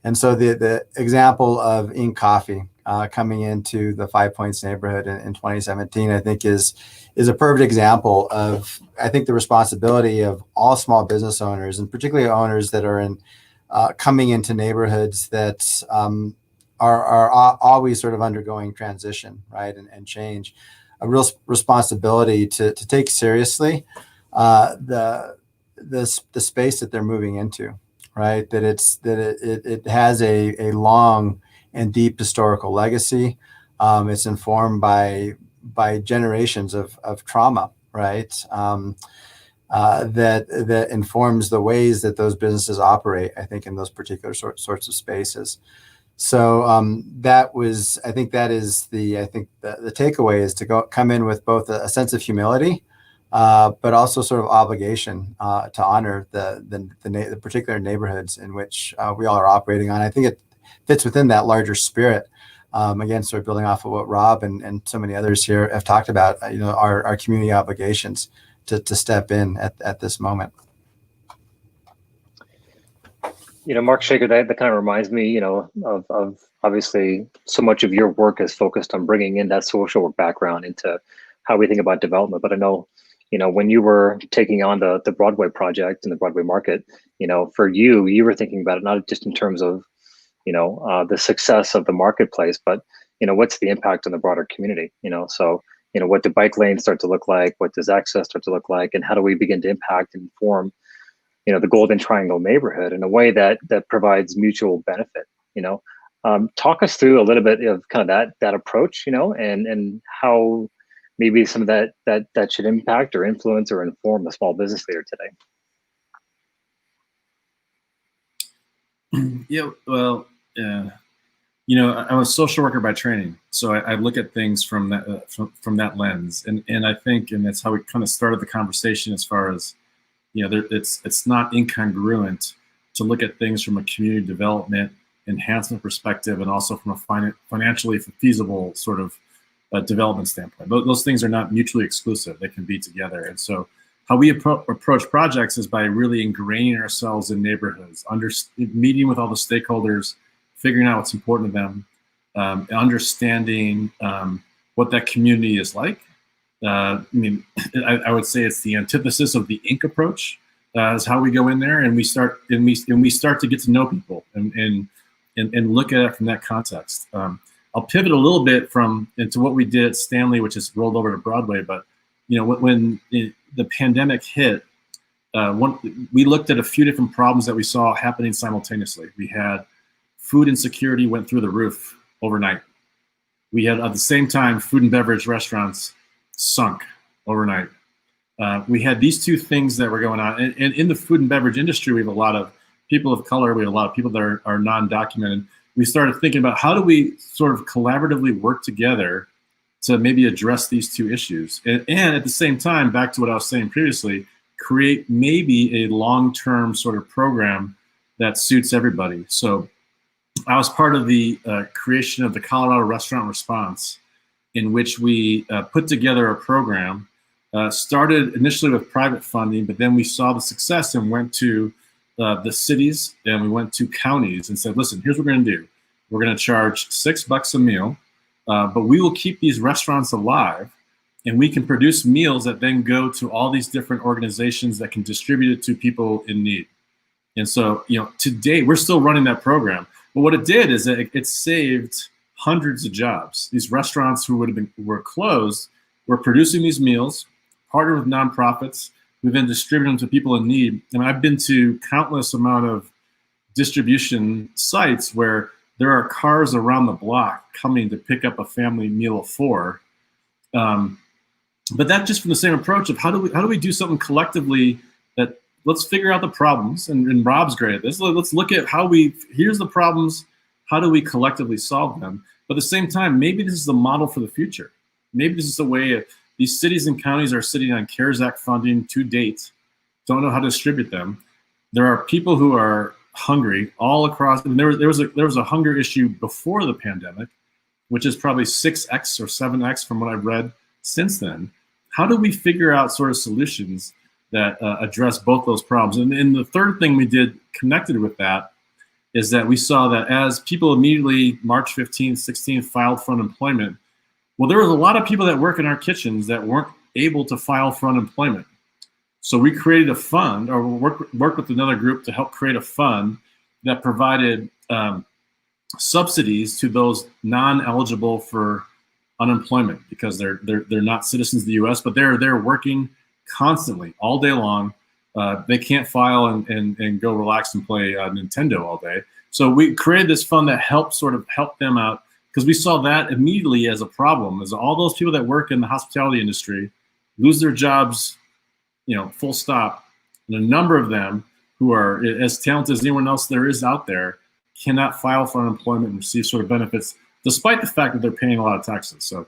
And so the example of Inc. Coffee coming into the Five Points neighborhood in 2017, I think is a perfect example of, I think, the responsibility of all small business owners, and particularly owners that are in coming into neighborhoods that are always sort of undergoing transition, right, and change. A real responsibility to take seriously the space that they're moving into, right? That it has a long and deep historical legacy. It's informed by generations of trauma, right? That informs the ways that those businesses operate, I think, in those particular sorts of spaces. So I think the takeaway is to come in with both a sense of humility, but also sort of obligation to honor the particular neighborhoods in which we all are operating on. I think it fits within that larger spirit. Again, sort of building off of what Rob and so many others here have talked about, our community obligations to step in at this moment. Mark Shaker, that kind of reminds me, of obviously so much of your work is focused on bringing in that social work background into how we think about development. But I know, when you were taking on the Broadway project and the Broadway market, for you were thinking about it not just in terms of, the success of the marketplace, but, what's the impact on the broader community, so, what do bike lanes start to look like? What does access start to look like? And how do we begin to impact and inform the Golden Triangle neighborhood in a way that provides mutual benefit. Talk us through a little bit of kind of that approach, and how maybe some of that should impact or influence or inform the small business leader today. Yeah, well, I'm a social worker by training, so I look at things from that lens, and I think, and that's how we kind of started the conversation as far as. It's not incongruent to look at things from a community development enhancement perspective, and also from a financially feasible sort of development standpoint. Those things are not mutually exclusive; they can be together. And so, how we approach projects is by really ingraining ourselves in neighborhoods, meeting with all the stakeholders, figuring out what's important to them, understanding what that community is like. I would say it's the antithesis of the Inc. approach, is how we go in there, and we start to get to know people and look at it from that context. I'll pivot a little bit into what we did at Stanley, which is rolled over to Broadway. But when the pandemic hit, we looked at a few different problems that we saw happening simultaneously. We had food insecurity went through the roof overnight. We had, at the same time, food and beverage restaurants sunk overnight. We had these two things that were going on. And in the food and beverage industry, we have a lot of people of color. We have a lot of people that are non-documented. we started thinking about how do we sort of collaboratively work together to maybe address these two issues. And at the same time, back to what I was saying previously, create maybe a long-term sort of program that suits everybody. So I was part of the creation of the Colorado Restaurant Response, in which we put together a program, started initially with private funding, but then we saw the success and went to the cities and we went to counties and said, listen, here's what we're gonna do. We're gonna charge $6 a meal, but we will keep these restaurants alive, and we can produce meals that then go to all these different organizations that can distribute it to people in need. And so, today we're still running that program. But what it did is that it saved hundreds of jobs. These restaurants who were closed were producing these meals, partnered with nonprofits. We then distribute them to people in need. And I've been to countless amount of distribution sites where there are cars around the block coming to pick up a family meal of 4. But that just from the same approach of how do we do something collectively that let's figure out the problems, and Rob's great at this. Let's look at here's the problems, how do we collectively solve them? But at the same time, maybe this is the model for the future. Maybe this is the way these cities and counties are sitting on CARES Act funding to date, don't know how to distribute them. There are people who are hungry all across, and there was a hunger issue before the pandemic, which is probably 6x or 7x from what I've read since then. How do we figure out sort of solutions that address both those problems? And the third thing we did connected with that is that we saw that as people immediately March 15th, 16th filed for unemployment, well, there was a lot of people that work in our kitchens that weren't able to file for unemployment. So we created a fund, or worked with another group to help create a fund that provided subsidies to those non-eligible for unemployment because they're not citizens of the U.S., but they're working constantly all day long. They can't file and go relax and play Nintendo all day. So we created this fund that helped help them out, because we saw that immediately as a problem, as all those people that work in the hospitality industry lose their jobs, full stop. And a number of them who are as talented as anyone else there is out there cannot file for unemployment and receive sort of benefits, despite the fact that they're paying a lot of taxes. So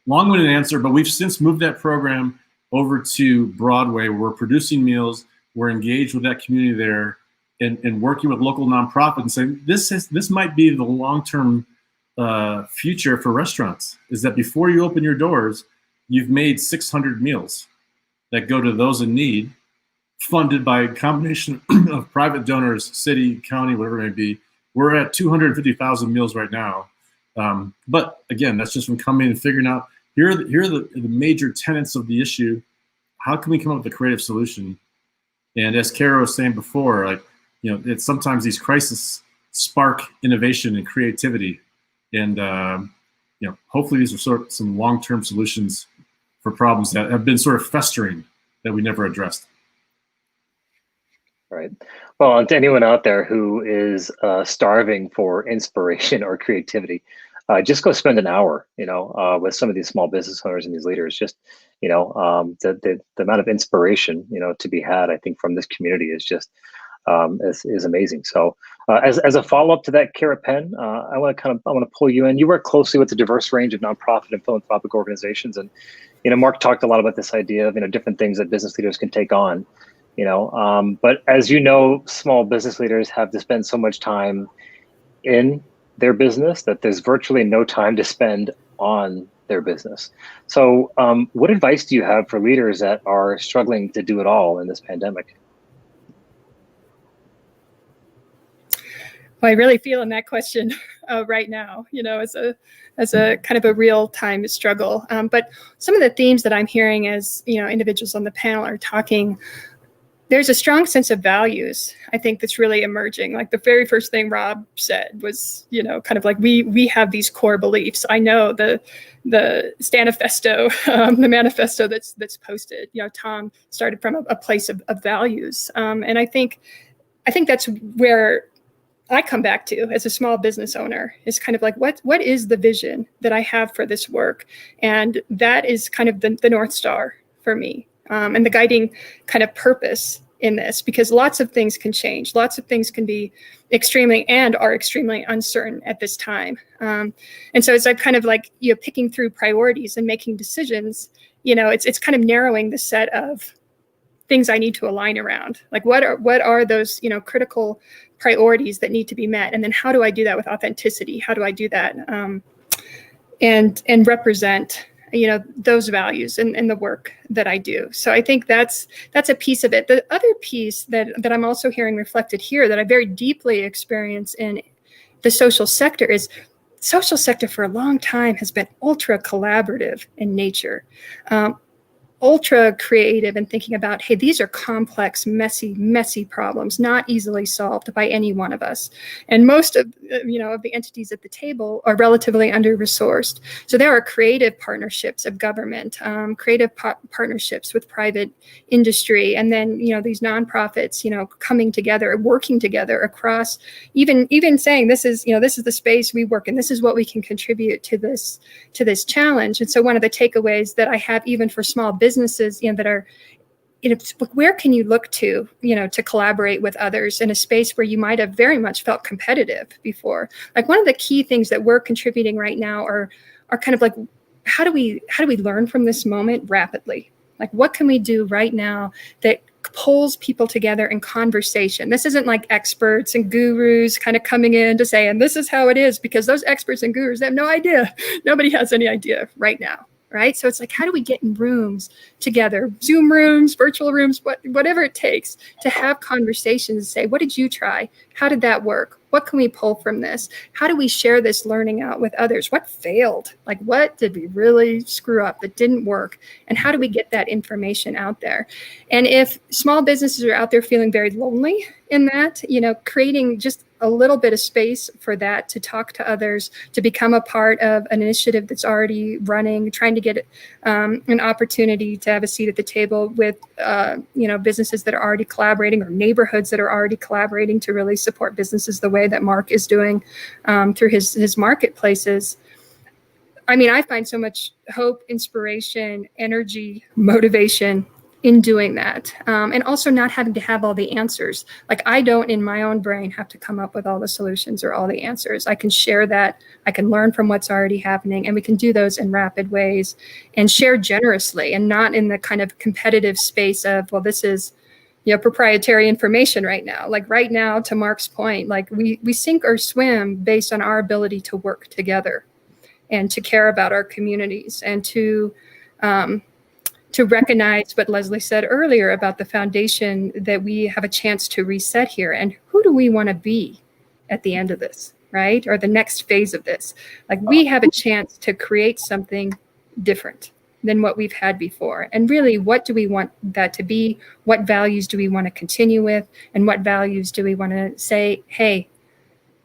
long-winded answer, but we've since moved that program over to Broadway. We're producing meals. We're engaged with that community there and working with local nonprofits and saying, this might be the long-term future for restaurants, is that before you open your doors, you've made 600 meals that go to those in need, funded by a combination of private donors, city, county, whatever it may be. We're at 250,000 meals right now. But again, that's just from coming and figuring out, here are the major tenets of the issue. How can we come up with a creative solution? And as Kara was saying before, it's sometimes these crises spark innovation and creativity. And hopefully these are sort of some long-term solutions for problems that have been sort of festering that we never addressed. Right. Well, and to anyone out there who is starving for inspiration or creativity, just go spend an hour, with some of these small business owners and these leaders. Just, the amount of inspiration, to be had, I think, from this community is just is amazing. So, as a follow up to that, Kara Penn, I want to pull you in. You work closely with a diverse range of nonprofit and philanthropic organizations, and Mark talked a lot about this idea of different things that business leaders can take on. But as small business leaders have to spend so much time in their business that there's virtually no time to spend on their business. So what advice do you have for leaders that are struggling to do it all in this pandemic? Well, I really feel in that question right now, as a kind of a real time struggle. But some of the themes that I'm hearing as, individuals on the panel are talking, there's a strong sense of values, I think, that's really emerging. Like the very first thing Rob said was, kind of like we have these core beliefs. I know the tanifesto, the manifesto that's posted. Tom started from a place of values, and I think that's where I come back to as a small business owner, is kind of like what is the vision that I have for this work, and that is kind of the North Star for me. And the guiding kind of purpose in this, because lots of things can change. Lots of things can be extremely and are extremely uncertain at this time. And so it's like kind of like, picking through priorities and making decisions, it's kind of narrowing the set of things I need to align around. Like what are those, critical priorities that need to be met? And then how do I do that with authenticity? How do I do that and represent, those values in the work that I do? So I think that's a piece of it. The other piece that I'm also hearing reflected here that I very deeply experience in the social sector is social sector for a long time has been ultra collaborative in nature. Ultra creative and thinking about, hey, these are complex, messy problems, not easily solved by any one of us. And most of the entities at the table are relatively under-resourced. So there are creative partnerships of government, creative partnerships with private industry, and then these nonprofits, coming together, working together across, even saying this is the space we work in, this is what we can contribute to this challenge. And so one of the takeaways that I have even for small businesses, that are, where can you look to, to collaborate with others in a space where you might have very much felt competitive before? Like one of the key things that we're contributing right now are kind of like, how do we learn from this moment rapidly? Like what can we do right now that pulls people together in conversation? This isn't like experts and gurus kind of coming in to say, and this is how it is, because those experts and gurus have no idea. Nobody has any idea right now. Right. So it's like, how do we get in rooms together, Zoom rooms, virtual rooms, whatever it takes to have conversations and say, what did you try? How did that work? What can we pull from this? How do we share this learning out with others? What failed? Like, what did we really screw up that didn't work? And how do we get that information out there? And if small businesses are out there feeling very lonely in that, creating just a little bit of space for that, to talk to others, to become a part of an initiative that's already running, trying to get an opportunity to have a seat at the table with, businesses that are already collaborating, or neighborhoods that are already collaborating to really support businesses the way that Mark is doing through his marketplaces. I mean, I find so much hope, inspiration, energy, motivation in doing that. And also not having to have all the answers. Like I don't in my own brain have to come up with all the solutions or all the answers. I can share that. I can learn from what's already happening, and we can do those in rapid ways and share generously, and not in the kind of competitive space of, well, this is proprietary information right now. Like right now, to Mark's point, like we sink or swim based on our ability to work together and to care about our communities, and to recognize what Leslie said earlier about the foundation that we have a chance to reset here. And who do we want to be at the end of this, right? Or the next phase of this? Like we have a chance to create something different than what we've had before. And really, what do we want that to be? What values do we want to continue with? And what values do we want to say, hey,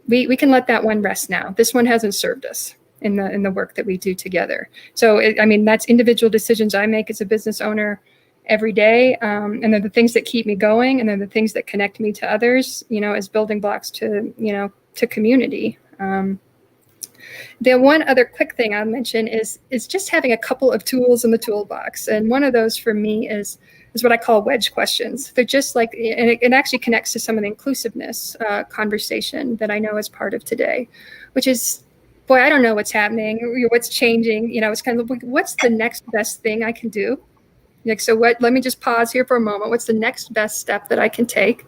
we can let that one rest now. This one hasn't served us in the work that we do together. So, that's individual decisions I make as a business owner every day. And they're the things that keep me going, and they're the things that connect me to others, as building blocks to community. The one other quick thing I'll mention is just having a couple of tools in the toolbox. And one of those for me is what I call wedge questions. They're just like, and it actually connects to some of the inclusiveness conversation that I know is part of today, which is, boy, I don't know what's happening, what's changing. It's kind of like, what's the next best thing I can do? Like, so let me just pause here for a moment. What's the next best step that I can take?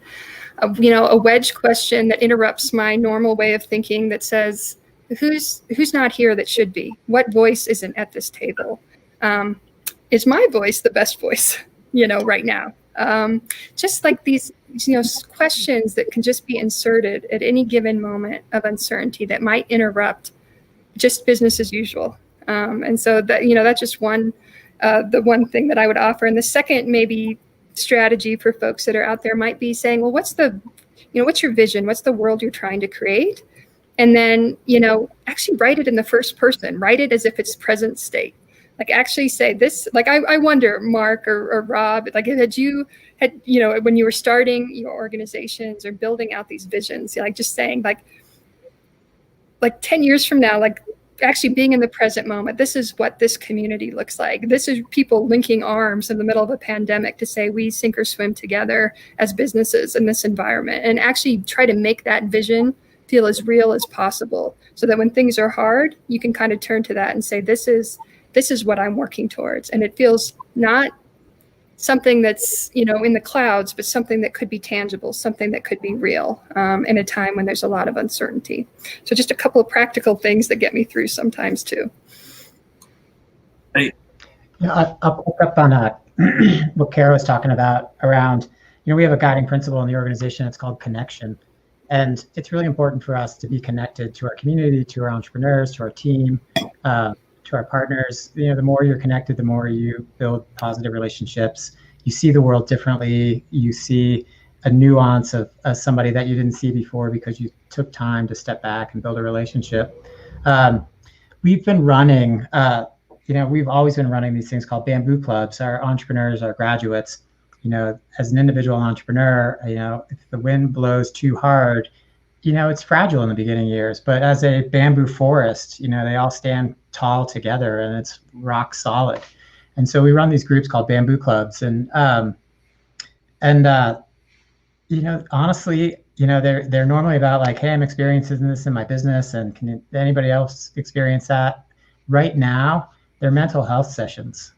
A wedge question that interrupts my normal way of thinking, that says, who's not here that should be? What voice isn't at this table? Is my voice the best voice, right now? Just like these, questions that can just be inserted at any given moment of uncertainty that might interrupt just business as usual. And so that, that's just the one thing that I would offer. And the second maybe strategy for folks that are out there might be saying, well, what's your vision? What's the world you're trying to create? And then, actually write it in the first person, write it as if it's present state. Like actually say this, like I wonder, Mark or Rob, like when you were starting your organizations or building out these visions, like just saying like 10 years from now, like actually being in the present moment. This is what this community looks like. This is people linking arms in the middle of a pandemic to say we sink or swim together as businesses in this environment, and actually try to make that vision feel as real as possible, so that when things are hard, you can kind of turn to that and say, this is what I'm working towards. And it feels not something that's, in the clouds, but something that could be tangible, something that could be real, in a time when there's a lot of uncertainty. So just a couple of practical things that get me through sometimes too. I'll pick up on what Kara was talking about around, we have a guiding principle in the organization. It's called connection. And it's really important for us to be connected to our community, to our entrepreneurs, to our team, to our partners. The more you're connected, the more you build positive relationships. You see the world differently. You see a nuance of somebody that you didn't see before because you took time to step back and build a relationship. We've been running, we've always been running these things called bamboo clubs. Our entrepreneurs, our graduates, as an individual entrepreneur, if the wind blows too hard, it's fragile in the beginning years, but as a bamboo forest, they all stand tall together and it's rock solid. And so we run these groups called bamboo clubs, and honestly, they're normally about like, hey, I'm experiencing this in my business, and can anybody else experience that? Right now, they're mental health sessions.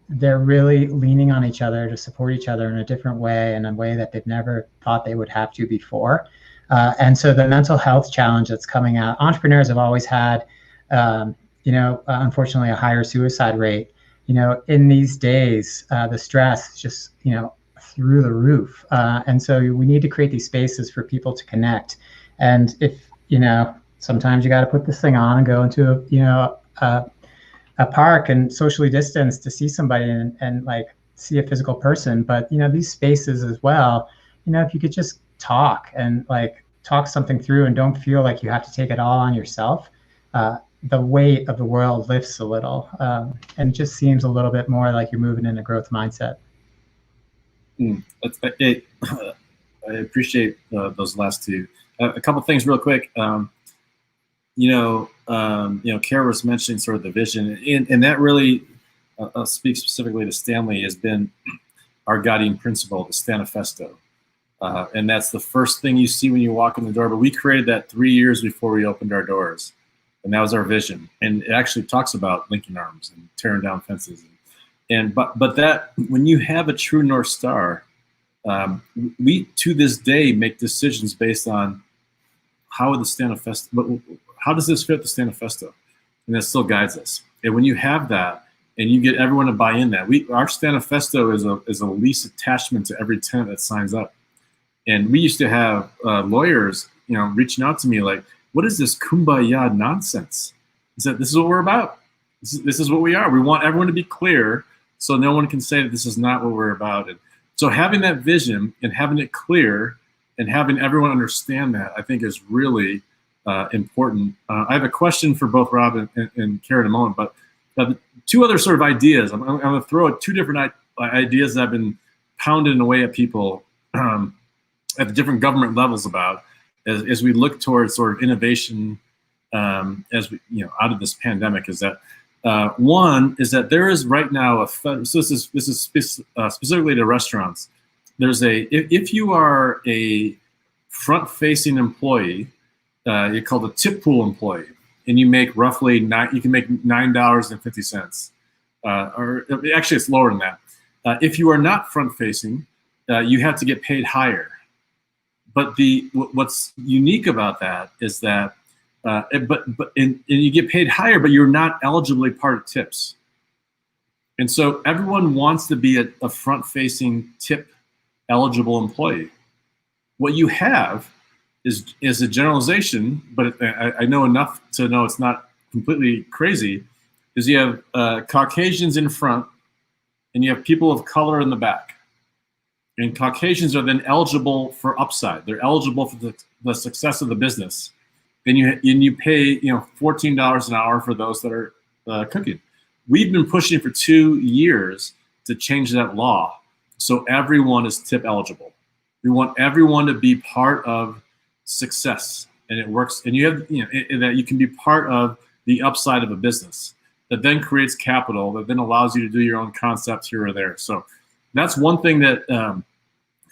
They're really leaning on each other to support each other in a different way, in a way that they've never thought they would have to before. And so the mental health challenge that's coming out, entrepreneurs have always had, unfortunately, a higher suicide rate. In these days, the stress is just, through the roof. And so we need to create these spaces for people to connect. And if, sometimes you got to put this thing on and go into, a park and socially distance to see somebody and like see a physical person. But, these spaces as well, if you could just talk and like talk something through and don't feel like you have to take it all on yourself, the weight of the world lifts a little, and it just seems a little bit more like you're moving in a growth mindset. I appreciate those last two. A couple things real quick. Kara was mentioning sort of the vision, and that really speaks specifically to Stanley, has been our guiding principle, the tanifesto. And that's the first thing you see when you walk in the door. But we created that 3 years before we opened our doors. And that was our vision. And it actually talks about linking arms and tearing down fences. But that, when you have a true North Star, we to this day make decisions based on how does this fit the tanifesto? And that still guides us. And when you have that, and you get everyone to buy in that, our tanifesto is a lease attachment to every tenant that signs up. And we used to have lawyers, reaching out to me like, what is this kumbaya nonsense? I said, this is what we're about. This is what we are. We want everyone to be clear so no one can say that this is not what we're about. And so having that vision and having it clear and having everyone understand that, I think, is really important. I have a question for both Rob and Kara in a moment, but two other sort of ideas. I'm going to throw out two different ideas that have been pounded away at people at the different government levels about as we look towards sort of innovation as we, out of this pandemic. Is that one is that there is right now so this is specifically to restaurants. There's if you are a front-facing employee, you're called a tip pool employee, and you make roughly you can make $9.50, or actually it's lower than that. If you are not front-facing, you have to get paid higher. But what's unique about that is that, and you get paid higher, but you're not eligibly part of tips. And so everyone wants to be a front-facing tip eligible employee. What you have is a generalization, but I know enough to know it's not completely crazy, is you have Caucasians in front and you have people of color in the back. And Caucasians are then eligible for upside. They're eligible for the success of the business. And you pay $14 an hour for those that are cooking. We've been pushing for 2 years to change that law so everyone is tip eligible. We want everyone to be part of success. and it works, and you have, that you can be part of the upside of a business that then creates capital that then allows you to do your own concepts here or there. So that's one thing that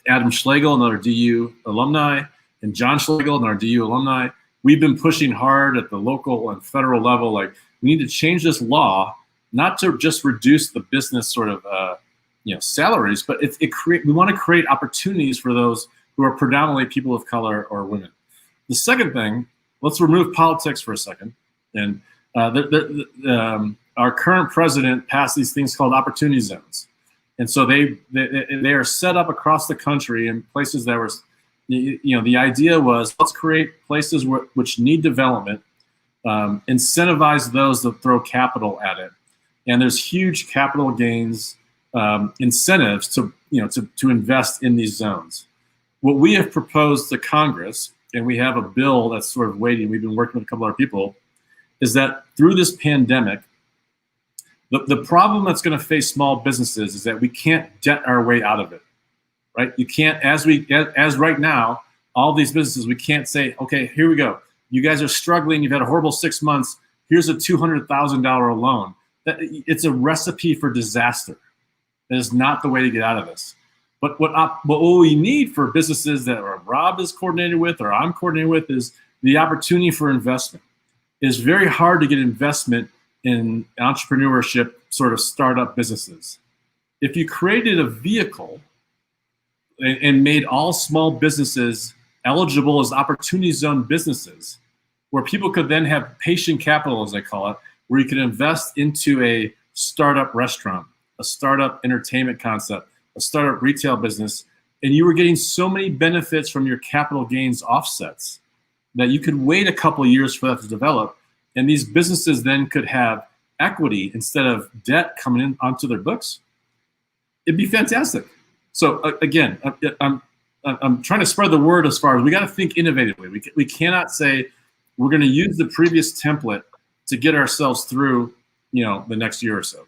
Adam Schlegel, another DU alumni, and John Schlegel, another DU alumni, we've been pushing hard at the local and federal level. Like, we need to change this law, not to just reduce the business sort of salaries, but we want to create opportunities for those who are predominantly people of color or women. The second thing, let's remove politics for a second. And our current president passed these things called opportunity zones. And so they are set up across the country in places that were, the idea was, let's create places which need development, incentivize those that throw capital at it. And there's huge capital gains incentives to invest in these zones. What we have proposed to Congress, and we have a bill that's sort of waiting, we've been working with a couple other people, is that through this pandemic, the problem that's going to face small businesses is that we can't debt our way out of it, right? You can't, as right now, all these businesses, we can't say, okay, here we go. You guys are struggling. You've had a horrible 6 months. Here's a $200,000 loan. It's a recipe for disaster. That is not the way to get out of this. But what we need for businesses that Rob is coordinated with or I'm coordinated with is the opportunity for investment. It's very hard to get investment in entrepreneurship sort of startup businesses. If you created a vehicle and made all small businesses eligible as opportunity zone businesses, where people could then have patient capital, as I call it, where you could invest into a startup restaurant, a startup entertainment concept, a startup retail business, and you were getting so many benefits from your capital gains offsets that you could wait a couple of years for that to develop, and these businesses then could have equity instead of debt coming in onto their books. It'd be fantastic. So again, I'm trying to spread the word as far as we got to think innovatively. We cannot say we're going to use the previous template to get ourselves through, the next year or so.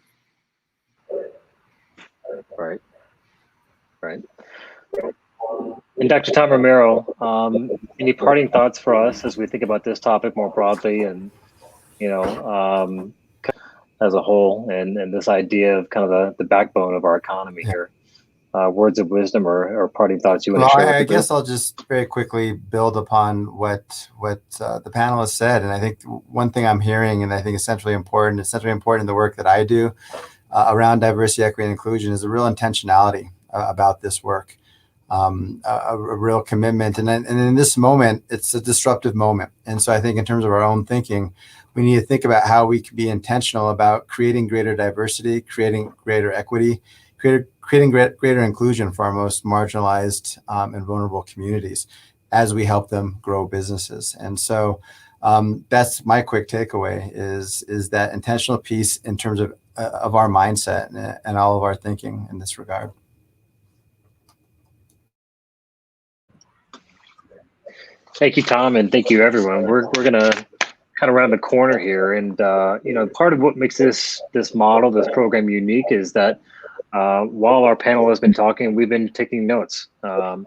Right. And Dr. Tom Romero, any parting thoughts for us as we think about this topic more broadly and, as a whole, and this idea of kind of the backbone of our economy here? Words of wisdom or parting thoughts you want to share? I guess I'll just very quickly build upon what the panelists said. And I think one thing I'm hearing, and I think essentially important in the work that I do around diversity, equity, and inclusion, is a real intentionality about this work, a real commitment. And in this moment, it's a disruptive moment. And so I think in terms of our own thinking, we need to think about how we can be intentional about creating greater diversity, creating greater equity, creating greater inclusion for our most marginalized and vulnerable communities as we help them grow businesses. And so that's my quick takeaway is that intentional piece in terms of our mindset and all of our thinking in this regard. Thank you, Tom, and thank you, everyone. We're going to kind of round the corner here, and part of what makes this model, this program unique is that while our panel has been talking, we've been taking notes, and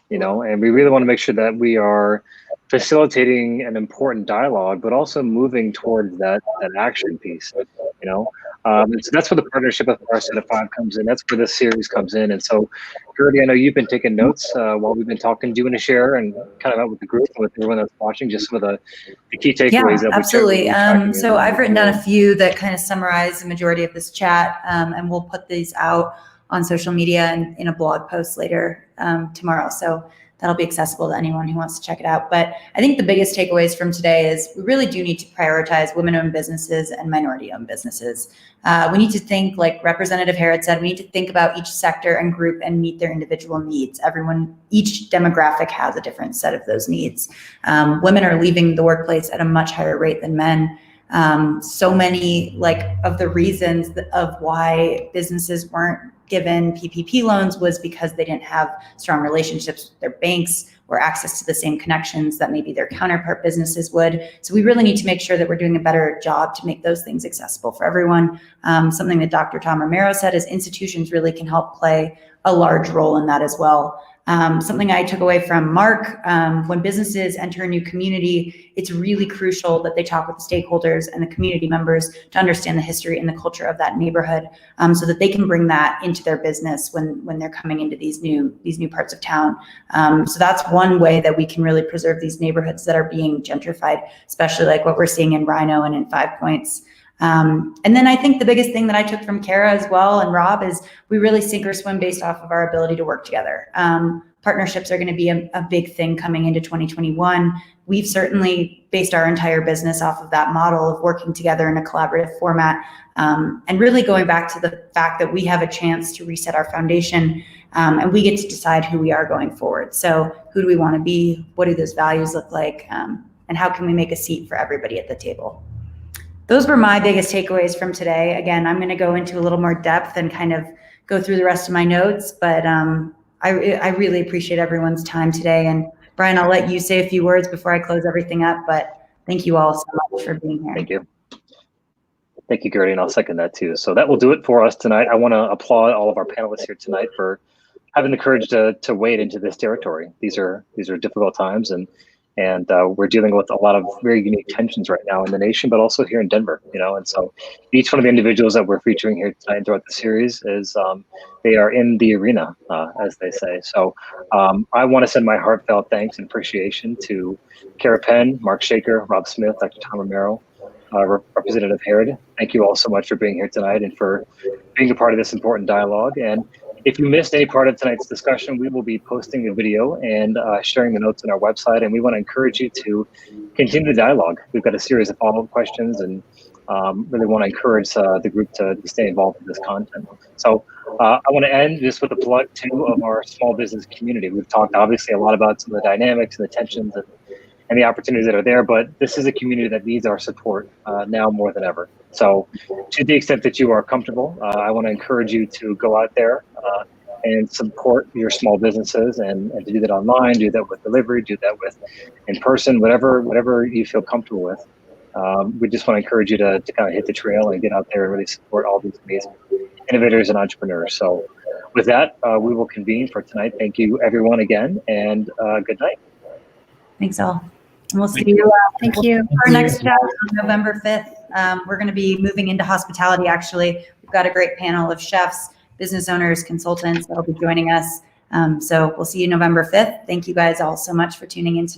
we really want to make sure that we are facilitating an important dialogue, but also moving towards that action piece, and so that's where the partnership of Fireside 5 comes in. That's where this series comes in. And so, Gertie, I know you've been taking notes while we've been talking. Do you want to share and kind of out with the group and with everyone that's watching, just some of the key takeaways? Yeah, absolutely. So I've written down a few that kind of summarize the majority of this chat, and we'll put these out on social media and in a blog post later tomorrow. So that'll be accessible to anyone who wants to check it out. But I think the biggest takeaways from today is we really do need to prioritize women-owned businesses and minority-owned businesses. We need to think, like Representative Harrod said, we need to think about each sector and group and meet their individual needs. Each demographic has a different set of those needs. Women are leaving the workplace at a much higher rate than men. So many of the reasons of why businesses weren't given PPP loans was because they didn't have strong relationships with their banks or access to the same connections that maybe their counterpart businesses would. So we really need to make sure that we're doing a better job to make those things accessible for everyone. Something that Dr. Tom Romero said is institutions really can help play a large role in that as well. Something I took away from Mark, when businesses enter a new community, it's really crucial that they talk with the stakeholders and the community members to understand the history and the culture of that neighborhood, so that they can bring that into their business when they're coming into these new parts of town. So that's one way that we can really preserve these neighborhoods that are being gentrified, especially like what we're seeing in Rhino and in 5 Points. And then I think the biggest thing that I took from Kara as well and Rob is we really sink or swim based off of our ability to work together. Partnerships are going to be a big thing coming into 2021. We've certainly based our entire business off of that model of working together in a collaborative format, and really going back to the fact that we have a chance to reset our foundation, and we get to decide who we are going forward. So who do we want to be? What do those values look like? And how can we make a seat for everybody at the table? Those were my biggest takeaways from today. Again, I'm going to go into a little more depth and kind of go through the rest of my notes, but I really appreciate everyone's time today. And Brian, I'll let you say a few words before I close everything up, but thank you all so much for being here. Thank you. Thank you, Gertie, and I'll second that too. So that will do it for us tonight. I want to applaud all of our panelists here tonight for having the courage to wade into this territory. These are difficult times, and we're dealing with a lot of very unique tensions right now in the nation, but also here in Denver, and so each one of the individuals that we're featuring here tonight throughout the series is, they are in the arena, as they say. So I want to send my heartfelt thanks and appreciation to Kara Penn, Mark Shaker, Rob Smith, Dr. Tom Romero, Representative Herod. Thank you all so much for being here tonight and for being a part of this important dialogue. And if you missed any part of tonight's discussion, we will be posting a video and sharing the notes on our website, and we want to encourage you to continue the dialogue. We've got a series of follow-up questions, and really want to encourage the group to stay involved in this content. So I want to end just with a plug too of our small business community. We've talked obviously a lot about some of the dynamics and the tensions and the opportunities that are there, but this is a community that needs our support now more than ever. So to the extent that you are comfortable, I want to encourage you to go out there and support your small businesses, and to do that online, do that with delivery, do that with in person, whatever you feel comfortable with. We just want to encourage you to kind of hit the trail and get out there and really support all these amazing innovators and entrepreneurs. So with that, we will convene for tonight. Thank you everyone again, and good night. Thanks all. And we'll see you. Thank you. Our next chat on November 5th. We're going to be moving into hospitality, actually. We've got a great panel of chefs, business owners, consultants that will be joining us. So we'll see you November 5th. Thank you guys all so much for tuning in tonight.